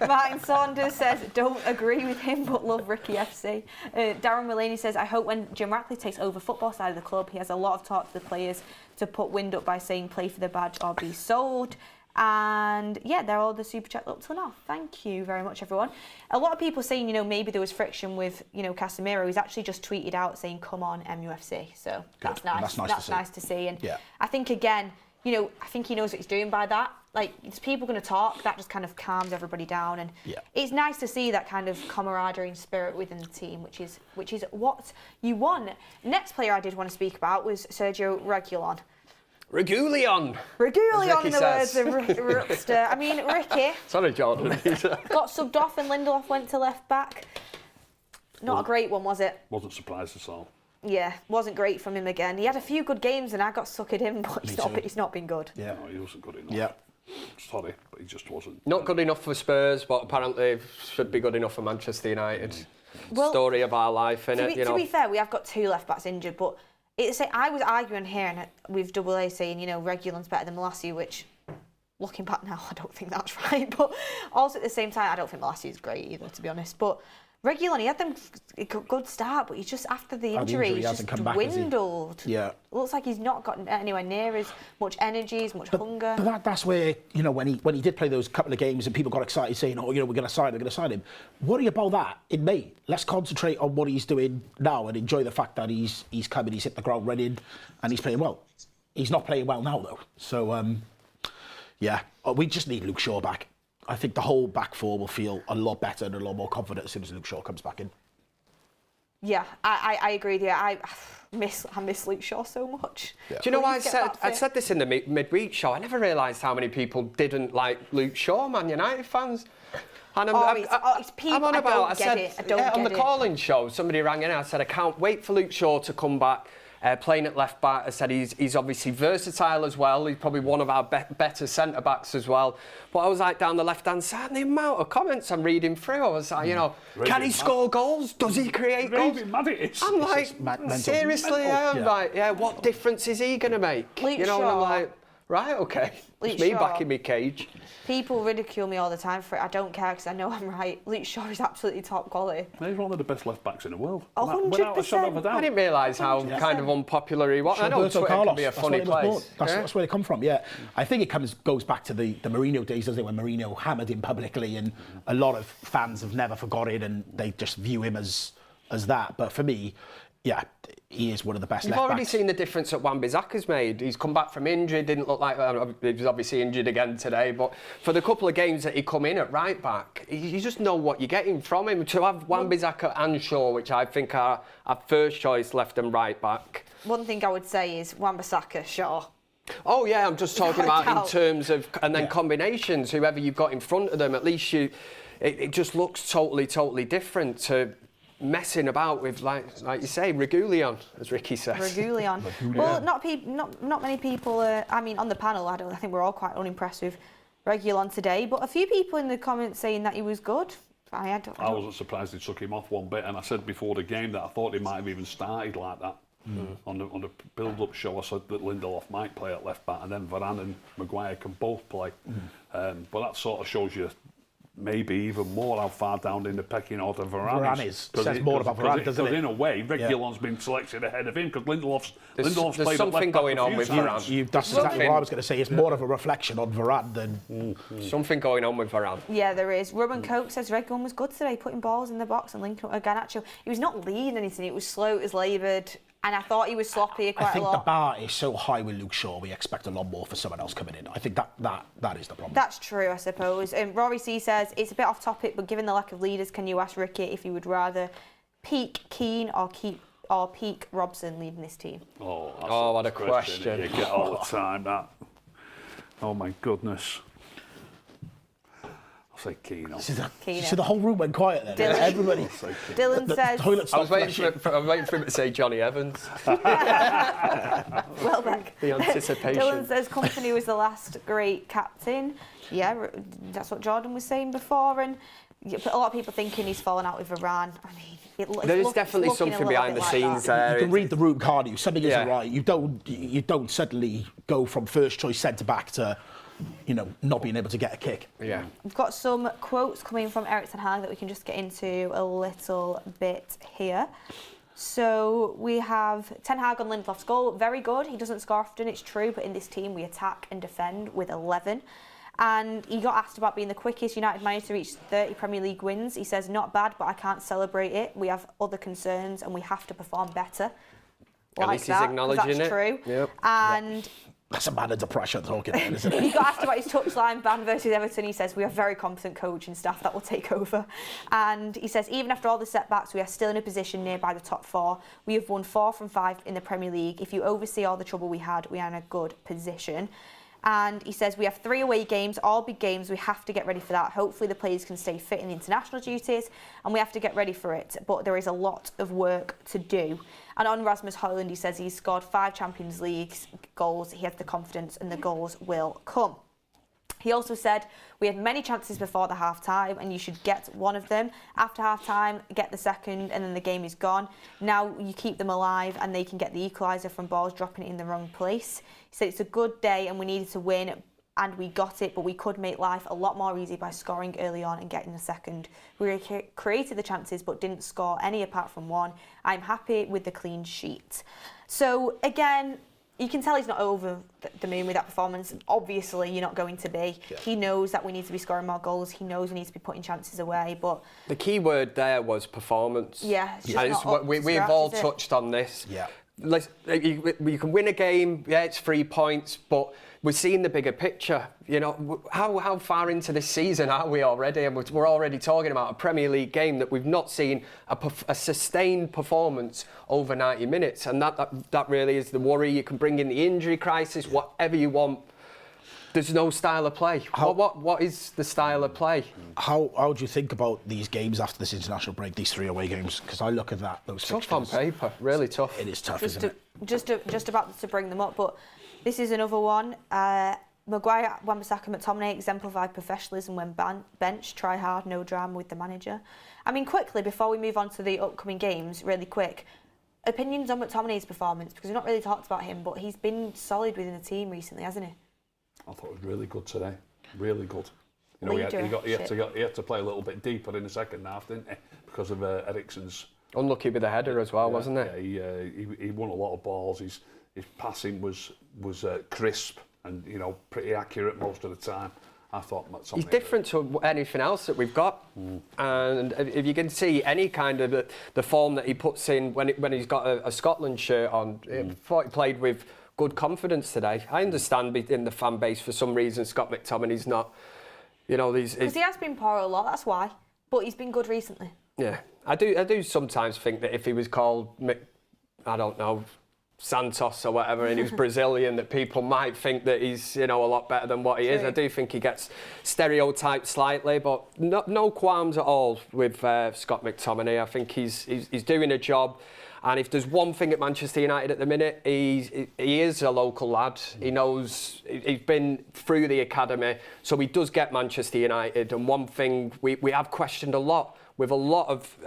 Martin Saunders says, don't agree with him but love Ricky FC. Darren Mullaney says, I hope when Jim Ratcliffe takes over football side of the club, he has a lot of talk to the players to put wind up by saying play for the badge or be sold. And yeah, they're all the super chat up till now. Thank you very much, everyone. A lot of people saying, maybe there was friction with, Casemiro. He's actually just tweeted out saying, come on, MUFC. So that's nice. That's nice to see. And I think, again, I think he knows what he's doing by that. Like, it's people going to talk, that just kind of calms everybody down. And it's nice to see that kind of camaraderie and spirit within the team, which is what you want. Next player I did want to speak about was Sergio Reguilon. Reguilon, in the words of Rookster. I mean, Ricky. Sorry, Jordan. Got subbed off and Lindelof went to left back. Not a great one, was it? Wasn't surprised at all. Yeah, wasn't great from him again. He had a few good games and I got suckered in, but he's not been good. Yeah, no, he wasn't good enough. Yeah. Sorry, but he just wasn't. Not good enough for Spurs, but apparently should be good enough for Manchester United. Well, story of our life, innit? To be fair, we have got 2 left backs injured, but I was arguing here and with Double A saying, Reguilon's better than Malacia, which, looking back now, I don't think that's right. But also at the same time, I don't think Malacia is great either, to be honest. But Reguilon, he had them a good start, but he's just after the injury he's just dwindled. Yeah. It looks like he's not got anywhere near as much energy, as much hunger. But that's where, when he did play those couple of games and people got excited saying, we're going to sign him. Worry about that in May. Let's concentrate on what he's doing now and enjoy the fact that he's coming, he's hit the ground running and he's playing well. He's not playing well now though. So, we just need Luke Shaw back. I think the whole back four will feel a lot better and a lot more confident as soon as Luke Shaw comes back in. Yeah, I agree with you. I miss Luke Shaw so much. Yeah. Do you know why I said this in the midweek show? I never realised how many people didn't like Luke Shaw, Man United fans. And it's people. I'm on about. I don't get it. On the calling show, somebody rang in and I said, I can't wait for Luke Shaw to come back. Playing at left back, I said he's obviously versatile as well. He's probably one of our better centre backs as well. But I was like down the left hand side, and the amount of comments I'm reading through, I was like, can he score goals? Does he create goals? I'm like, seriously, I'm like, what difference is he going to make? Luke Shaw. And I'm like, right, okay. It's me back in my cage. People ridicule me all the time for it. I don't care because I know I'm right. Luke Shaw is absolutely top quality. He's one of the best left backs in the world. 100%. Without a shadow of a doubt. I didn't realise how kind of unpopular he was. I know Twitter can be a funny place. That's where they come from, yeah. I think it goes back to the Mourinho days, doesn't it, when Mourinho hammered him publicly and a lot of fans have never forgotten and they just view him as that. But for me, yeah, he is one of the best left backs. You've already seen the difference that Wan-Bissaka's made. He's come back from injury, didn't look like... he was obviously injured again today, but for the couple of games that he come in at right back, you just know what you're getting from him. To have Wan-Bissaka and Shaw, which I think are our first choice left and right back. One thing I would say is Wan-Bissaka, Shaw. Oh, yeah, I'm just talking about in terms of... And then combinations, whoever you've got in front of them, at least it just looks totally different to... messing about with, like you say, Reguilon, as Ricky says. Reguilon. Well, not many people. On the panel, I think we're all quite unimpressed with Reguilon today. But a few people in the comments saying that he was good. I wasn't surprised they took him off one bit, and I said before the game that I thought he might have even started like that. On the build-up show, I said that Lindelof might play at left back, and then Varane and McGuire can both play. But that sort of shows you. Maybe even more how far down in the pecking order Varane is. Says more about Varane, doesn't it? Because in a way, Reguilon's been selected ahead of him because Lindelof's played something going on with Varane. That's exactly what I was going to say. It's more of a reflection on Varane than... Something going on with Varane. Yeah, there is. Ruben Coke says Reguilon was good today, putting balls in the box and linking up with Garnacho. He was not leading anything. It was slow, it was laboured. And I thought he was sloppy quite a lot. I think the bar is so high with Luke Shaw, we expect a lot more for someone else coming in. I think that is the problem. That's true, I suppose. Rory C says, it's a bit off topic, but given the lack of leaders, can you ask Ricky if he would rather peak Keane or peak Robson leading this team? Oh, what a question. You get all the time, that. Oh, my goodness. say Keno. So the whole room went quiet then. Dylan. Everybody. Dylan says... I was waiting for him to say Johnny Evans. Welbeck. The anticipation. Dylan says Company was the last great captain. Yeah, that's what Jordan was saying before. And a lot of people thinking he's fallen out with Iran. I mean, there's definitely something behind the scenes there. You can read the room, can't you? Something isn't right. You don't suddenly go from first choice centre back to, not being able to get a kick. Yeah. We've got some quotes coming from Erik and HAG that we can just get into a little bit here. So we have Ten Hag on Lindelof's goal. Very good. He doesn't score often, it's true, but in this team we attack and defend with 11. And he got asked about being the quickest United manager to reach 30 Premier League wins. He says, not bad, but I can't celebrate it. We have other concerns and we have to perform better. At least he's acknowledging that's it. True. Yep. And that's a man under pressure talking there, isn't it? he got asked about his touchline ban versus Everton. He says, we have very competent coaching staff that will take over. And he says, even after all the setbacks, we are still in a position nearby the top 4. We have won 4 from 5 in the Premier League. If you oversee all the trouble we had, we are in a good position. And he says, we have 3 away games, all big games. We have to get ready for that. Hopefully the players can stay fit in the international duties and we have to get ready for it. But there is a lot of work to do. And on Rasmus Hojlund, he says he's scored 5 Champions League goals. He has the confidence and the goals will come. He also said, we had many chances before the half-time and you should get one of them. After half-time, get the second and then the game is gone. Now you keep them alive and they can get the equaliser from balls dropping it in the wrong place. He said it's a good day and we needed to win and we got it, but we could make life a lot more easy by scoring early on and getting the second. We created the chances but didn't score any apart from one. I'm happy with the clean sheet. So again, you can tell he's not over the moon with that performance. Obviously, you're not going to be. Yeah. He knows that we need to be scoring more goals. He knows we need to be putting chances away. But the key word there was performance. Yeah, we've all touched on this. Yeah. You can win a game. Yeah, it's 3 points, but we're seeing the bigger picture. How far into this season are we already? And we're already talking about a Premier League game that we've not seen a sustained performance over 90 minutes. And that really is the worry. You can bring in the injury crisis, whatever you want. There's no style of play. What is the style of play? How do you think about these games after this international break, these 3 away games? Because I look at those fixtures. Tough on paper, really tough. It is tough, isn't it? Just about to bring them up, but this is another one. McGuire, Wan-Bissaka, McTominay exemplify professionalism when benched. Try hard, no drama with the manager. I mean, quickly, before we move on to the upcoming games, really quick, opinions on McTominay's performance, because we've not really talked about him, but he's been solid within the team recently, hasn't he? I thought it was really good today. Really good. He had to play a little bit deeper in the second half, didn't he? Because of Eriksen's... Unlucky with the header as well, wasn't it? Yeah, he won a lot of balls. His passing was crisp and pretty accurate most of the time. I thought he's different to anything else that we've got, and if you can see any kind of the form that he puts in when he's got a Scotland shirt on, I thought he played with good confidence today. I understand in the fan base for some reason Scott McTominay's not, because he has been poor a lot. That's why, but he's been good recently. Yeah, I do sometimes think that if he was called I don't know, Santos or whatever, and he was Brazilian, that people might think that he's a lot better than what he is. I do think he gets stereotyped slightly, but no qualms at all with Scott McTominay. I think he's doing a job, and if there's one thing at Manchester United at the minute, he is a local lad. He knows he's been through the academy, so he does get Manchester United. And one thing we have questioned a lot with a lot of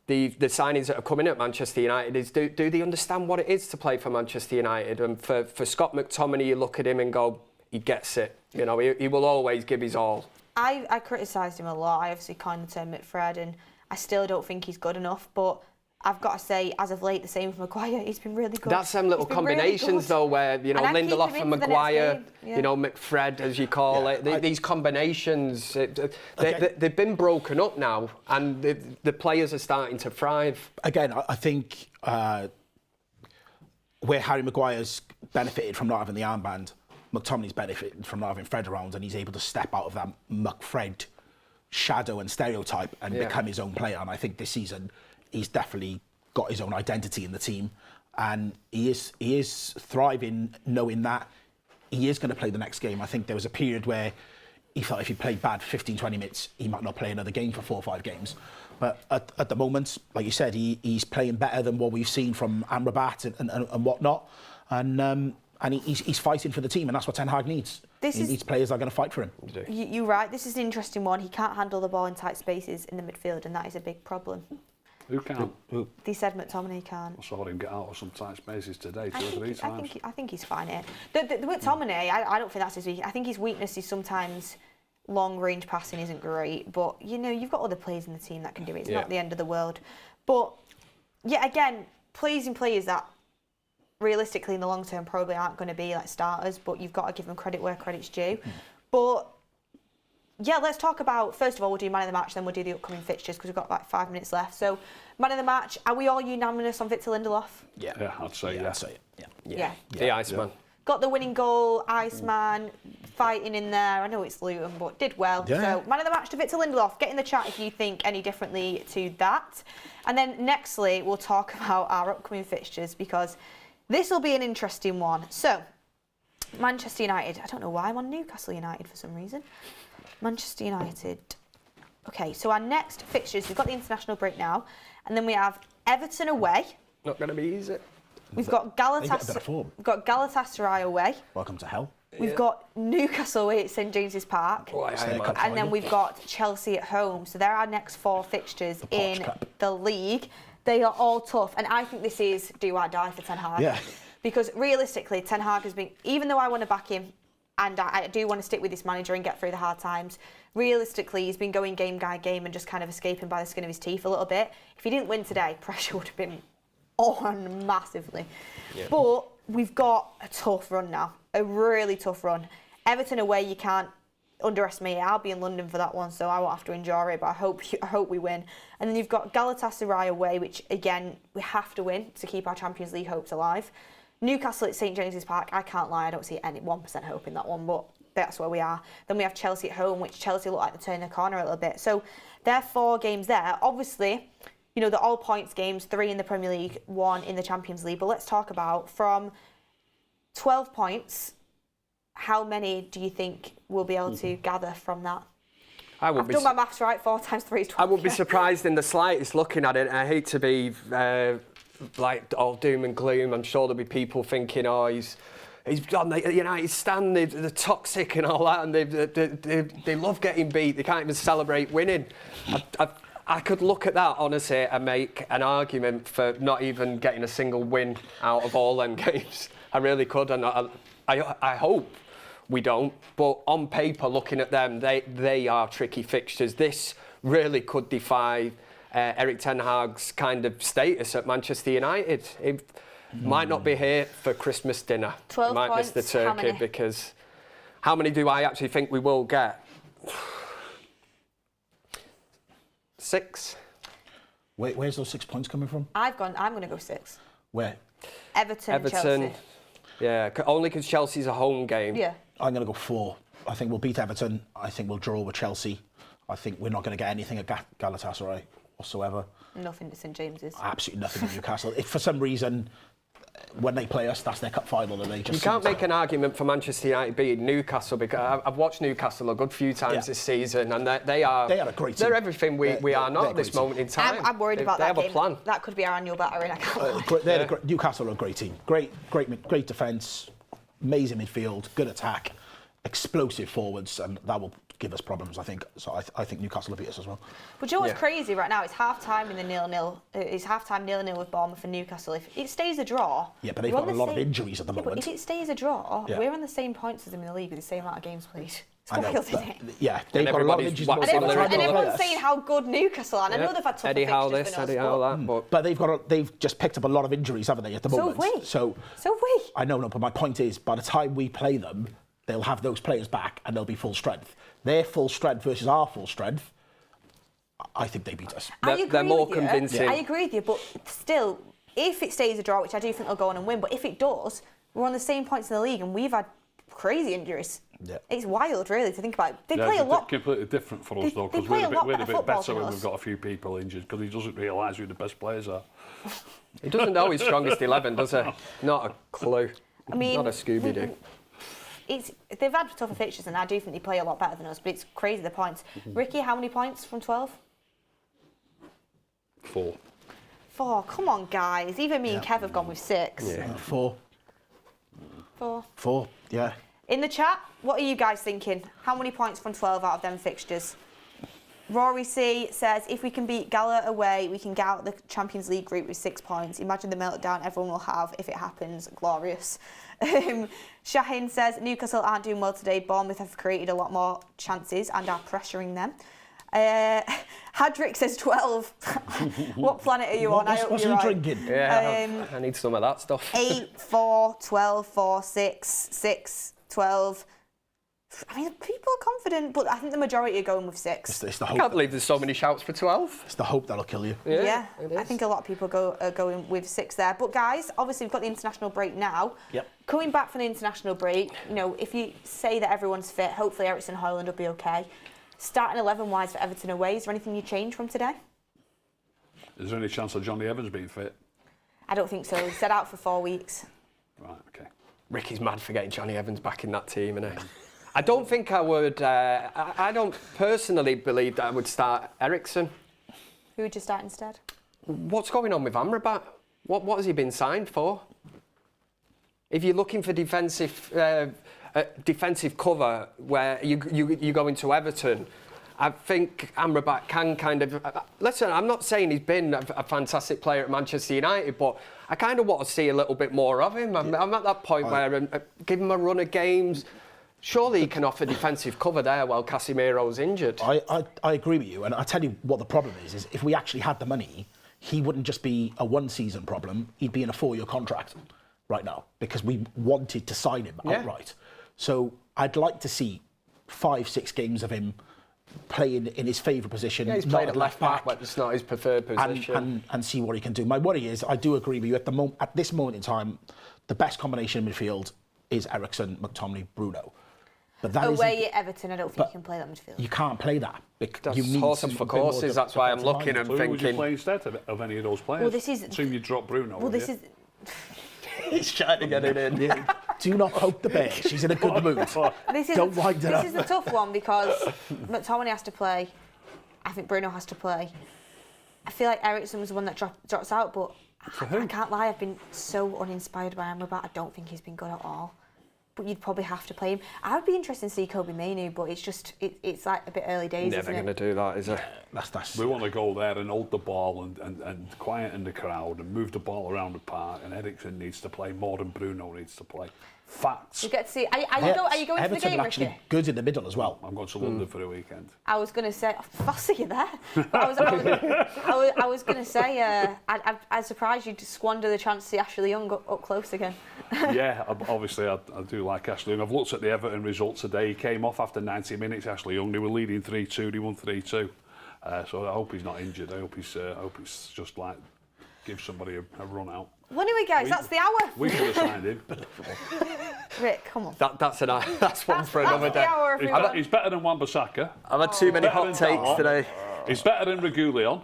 the signings that are coming at Manchester United is do they understand what it is to play for Manchester United? And for Scott McTominay, you look at him and go, he gets it. He will always give his all. I criticised him a lot. I obviously coined the term McFred, and I still don't think he's good enough. But I've got to say, as of late, the same with McGuire. He's been really good. That's them little combinations, really though, where Lindelof and McGuire, McFred, as you call it. These combinations, they've been broken up now, and the players are starting to thrive. Again, I think where Harry Maguire's benefited from not having the armband, McTominay's benefited from not having Fred around, and he's able to step out of that McFred shadow and stereotype and become his own player. And I think this season, he's definitely got his own identity in the team, and he is thriving knowing that he is going to play the next game. I think there was a period where he felt if he played bad 15, 20 minutes, he might not play another game for 4 or 5 games. But at the moment, like you said, he's playing better than what we've seen from Amrabat and whatnot. And he's fighting for the team, and that's what Ten Hag needs. He needs players that are going to fight for him. You're right. This is an interesting one. He can't handle the ball in tight spaces in the midfield, and that is a big problem. Who can't? They said McTominay can't. I saw him get out of some tight spaces today 2 or 3 times. I think he's fine here. The McTominay, I don't think that's his weakness. I think his weakness is sometimes long-range passing isn't great, but you've got other players in the team that can do it. It's not the end of the world. But yeah, again, players that realistically in the long term probably aren't going to be like starters, but you've got to give them credit where credit's due. But yeah, let's talk about, first of all, we'll do man of the match, then we'll do the upcoming fixtures because we've got like 5 minutes left. So, man of the match, are we all unanimous on Victor Lindelof? Yeah, I'd say yeah. I'd say it. Yeah. The Iceman. Got the winning goal, Iceman, fighting in there. I know it's Luton, but did well. Yeah. So, man of the match to Victor Lindelof. Get in the chat if you think any differently to that. And then nextly, we'll talk about our upcoming fixtures because this will be an interesting one. So, Manchester United. I don't know why I'm on Newcastle United for some reason. Manchester United. Okay, so our next fixtures, we've got the international break now, and then we have Everton away. Not going to be easy. We've got Galatasaray away. Welcome to hell. We've got Newcastle away at St James's Park. And then we've got Chelsea at home. So there are our next 4 fixtures in the league. They are all tough, and I think this is do or die for Ten Hag. Yeah. Because realistically, Ten Hag has been, even though I want to back him, and I do want to stick with this manager and get through the hard times, realistically, he's been going game by game and just kind of escaping by the skin of his teeth a little bit. If he didn't win today, pressure would have been on massively. Yeah. But we've got a tough run now, a really tough run. Everton away, you can't underestimate it. I'll be in London for that one, so I won't have to endure it, but I hope we win. And then you've got Galatasaray away, which, again, we have to win to keep our Champions League hopes alive. Newcastle at St James's Park, I can't lie, I don't see any 1% hope in that one, but that's where we are. Then we have Chelsea at home, which Chelsea look like they're turning the corner a little bit. So there are 4 games there. Obviously, they're all points games, 3 in the Premier League, 1 in the Champions League. But let's talk about, from 12 points, how many do you think we'll be able to gather from that? I've done my maths right, 4 times 3 is 12. I wouldn't be surprised in the slightest looking at it. I hate to be like all doom and gloom. I'm sure there'll be people thinking, he's on the United stand, they're toxic and all that, and they love getting beat. They can't even celebrate winning. I could look at that, honestly, and make an argument for not even getting a single win out of all them games. I really could, and I hope we don't. But on paper, looking at them, they are tricky fixtures. This really could defy Erik Ten Hag's kind of status at Manchester United. He might not be here for Christmas dinner. 12 he might points, miss the turkey because how many do I actually think we will get? 6. Where's those 6 points coming from? I'm going to go 6. Where? Everton and Chelsea. Yeah, only because Chelsea's a home game. Yeah. I'm going to go 4. I think we'll beat Everton. I think we'll draw with Chelsea. I think we're not going to get anything at Galatasaray whatsoever. Nothing at St James's. Absolutely nothing at Newcastle. If for some reason, when they play us, that's their cup final, and they just... You can't make an argument for Manchester United beating Newcastle, because I've watched Newcastle a good few times this season, and they are a great team. They're everything we are not at this moment in time. I'm worried about that game. They have a plan. That could be our annual battering. I can't lie. Newcastle are a great team. Great defence, amazing midfield, good attack, explosive forwards, and that will give us problems, I think. So I think Newcastle will beat us as well. But you know what's crazy right now? It's half-time in the 0-0. It's half-time 0-0 with Bournemouth and Newcastle. If it stays a draw... Yeah, but they've got a lot of injuries at the moment. But if it stays a draw, we're on the same points as them in the league with the same amount of games played. It's wild, isn't it? Yeah, they've got a lot of injuries. And everyone's saying how good Newcastle are. And I know they've had tougher Eddie Howe fixtures this, than us, Eddie Howe that. But they've just picked up a lot of injuries, haven't they, at the moment? So have we. I know, but my point is, by the time we play them, they'll have those players back and they'll be full strength. Their full strength versus our full strength, I think they beat us. They're more convincing. I agree with you, but still, if it stays a draw, which I do think they'll go on and win, but if it does, we're on the same points in the league and we've had crazy injuries. Yeah. It's wild, really, to think about. They play a lot. Completely different for us, though, because we're a bit better when we've got a few people injured, because he doesn't realise who the best players are. He doesn't know his strongest 11, does he? Not a clue. I mean, not a Scooby-Doo. they've had tougher fixtures, and I do think they play a lot better than us. But it's crazy the points. Ricky, how many points from 12? 4. 4. Come on, guys. Even me and Kev have gone with 6. Yeah. 4. 4. 4. Yeah. In the chat, what are you guys thinking? How many points from 12 out of them fixtures? Rory C says, if we can beat Gala away, we can get out of the Champions League group with 6 points. Imagine the meltdown everyone will have if it happens. Glorious. Shahin says, Newcastle aren't doing well today. Bournemouth have created a lot more chances and are pressuring them. Hadrick says 12. What planet are you on? What's he drinking? Yeah, I need some of that stuff. 8, 4, 12, 4, 6, 6, 12. I mean, people are confident, but I think the majority are going with 6. It's the I hope. can't believe there's so many shouts for 12. It's the hope that'll kill you. Yeah, I think a lot of people are going with 6 there. But guys, obviously we've got the international break now. Yep. Coming back from the international break, you know, if you say that everyone's fit, hopefully Erik and Hojlund will be okay. Starting 11-wise for Everton away, is there anything you change from today? Is there any chance of Johnny Evans being fit? I don't think so. He's set out for 4 weeks. Right, okay. Ricky's mad for getting Johnny Evans back in that team, innit? I don't think I would. I don't personally believe that I would start Eriksen. Who would you start instead? What's going on with Amrabat? What has he been signed for? If you're looking for defensive cover where you go into Everton, I think Amrabat can kind of... listen, I'm not saying he's been a fantastic player at Manchester United, but I kind of want to see a little bit more of him. I'm at that point where give him a run of games. Surely he can offer defensive cover there while Casemiro's injured. I agree with you, and I tell you what the problem is if we actually had the money, he wouldn't just be a one-season problem, he'd be in a 4-year contract right now, because we wanted to sign him outright. So I'd like to see 5-6 games of him playing in his favourite position. Yeah, he's played at left back, but it's not his preferred position. And see what he can do. My worry is, I do agree with you, at this moment in time, the best combination in midfield is Eriksen, McTominay, Bruno. But that away at Everton, I don't think you can play that midfield. You can't play that. That's you need horses for courses, that's why I'm looking and So who would you thinking... play instead of any of those players? Well, this is... Assume you drop Bruno. Well, this is... He's trying to get it in. Do not poke the bear. She's in a good mood. Don't wind it up. This is a tough one because McTominay has to play. I think Bruno has to play. I feel like Eriksen was the one that drops out, but I can't lie, I've been so uninspired by Amrabat. I don't think he's been good at all. But you'd probably have to play him. I would be interested to see Kobe Mainoo, but it's just, it's like a bit early days, Never isn't it? going to do that, is it? That's we want to go there and hold the ball and quieten the crowd and move the ball around the park, and Eriksen needs to play more than Bruno needs to play. Facts. You get to see. Are you going Everton to the game, are actually Ricky? good in the middle as well. I'm going to London for the weekend. I was going to say, I'll see you there. I was going to say, I'm surprised you squander the chance to see Ashley Young up close again. Yeah, obviously I do like Ashley Young. I've looked at the Everton results today. He came off after 90 minutes, Ashley Young. They were leading 3-2, they won 3-2. So I hope he's not injured. I hope he's just like, give somebody a run out. Well, anyway, guys, that's the hour. We could have signed him. Rick, come on. That's one for another day. He's better than Wan-Bissaka. I've had too many hot takes today. He's better than Reguilon.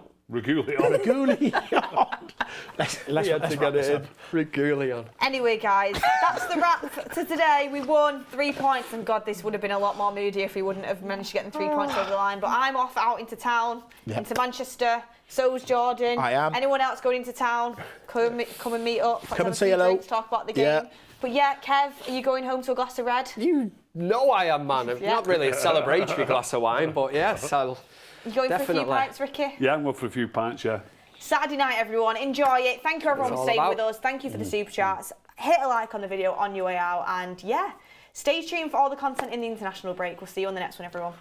Let's get it in. Reguilon. Anyway, guys, that's the wrap for today. We won 3 points, and God, this would have been a lot more moody if we wouldn't have managed to get the 3 points over the line. But I'm off out into town, into Manchester. So's Jordan. I am. Anyone else going into town? Come and meet up. Come and say hello. Talk about the game. Yeah. But yeah, Kev, are you going home to a glass of red? You know I am, man. Not really a celebratory glass of wine, but yes, I'll You going definitely. for a few pints, Ricky? Yeah, I'm going for a few pints, yeah. Saturday night, everyone. Enjoy it. Thank you, everyone, for staying with us. Thank you for the super chats. Hit a like on the video on your way out. And yeah, stay tuned for all the content in the international break. We'll see you on the next one, everyone.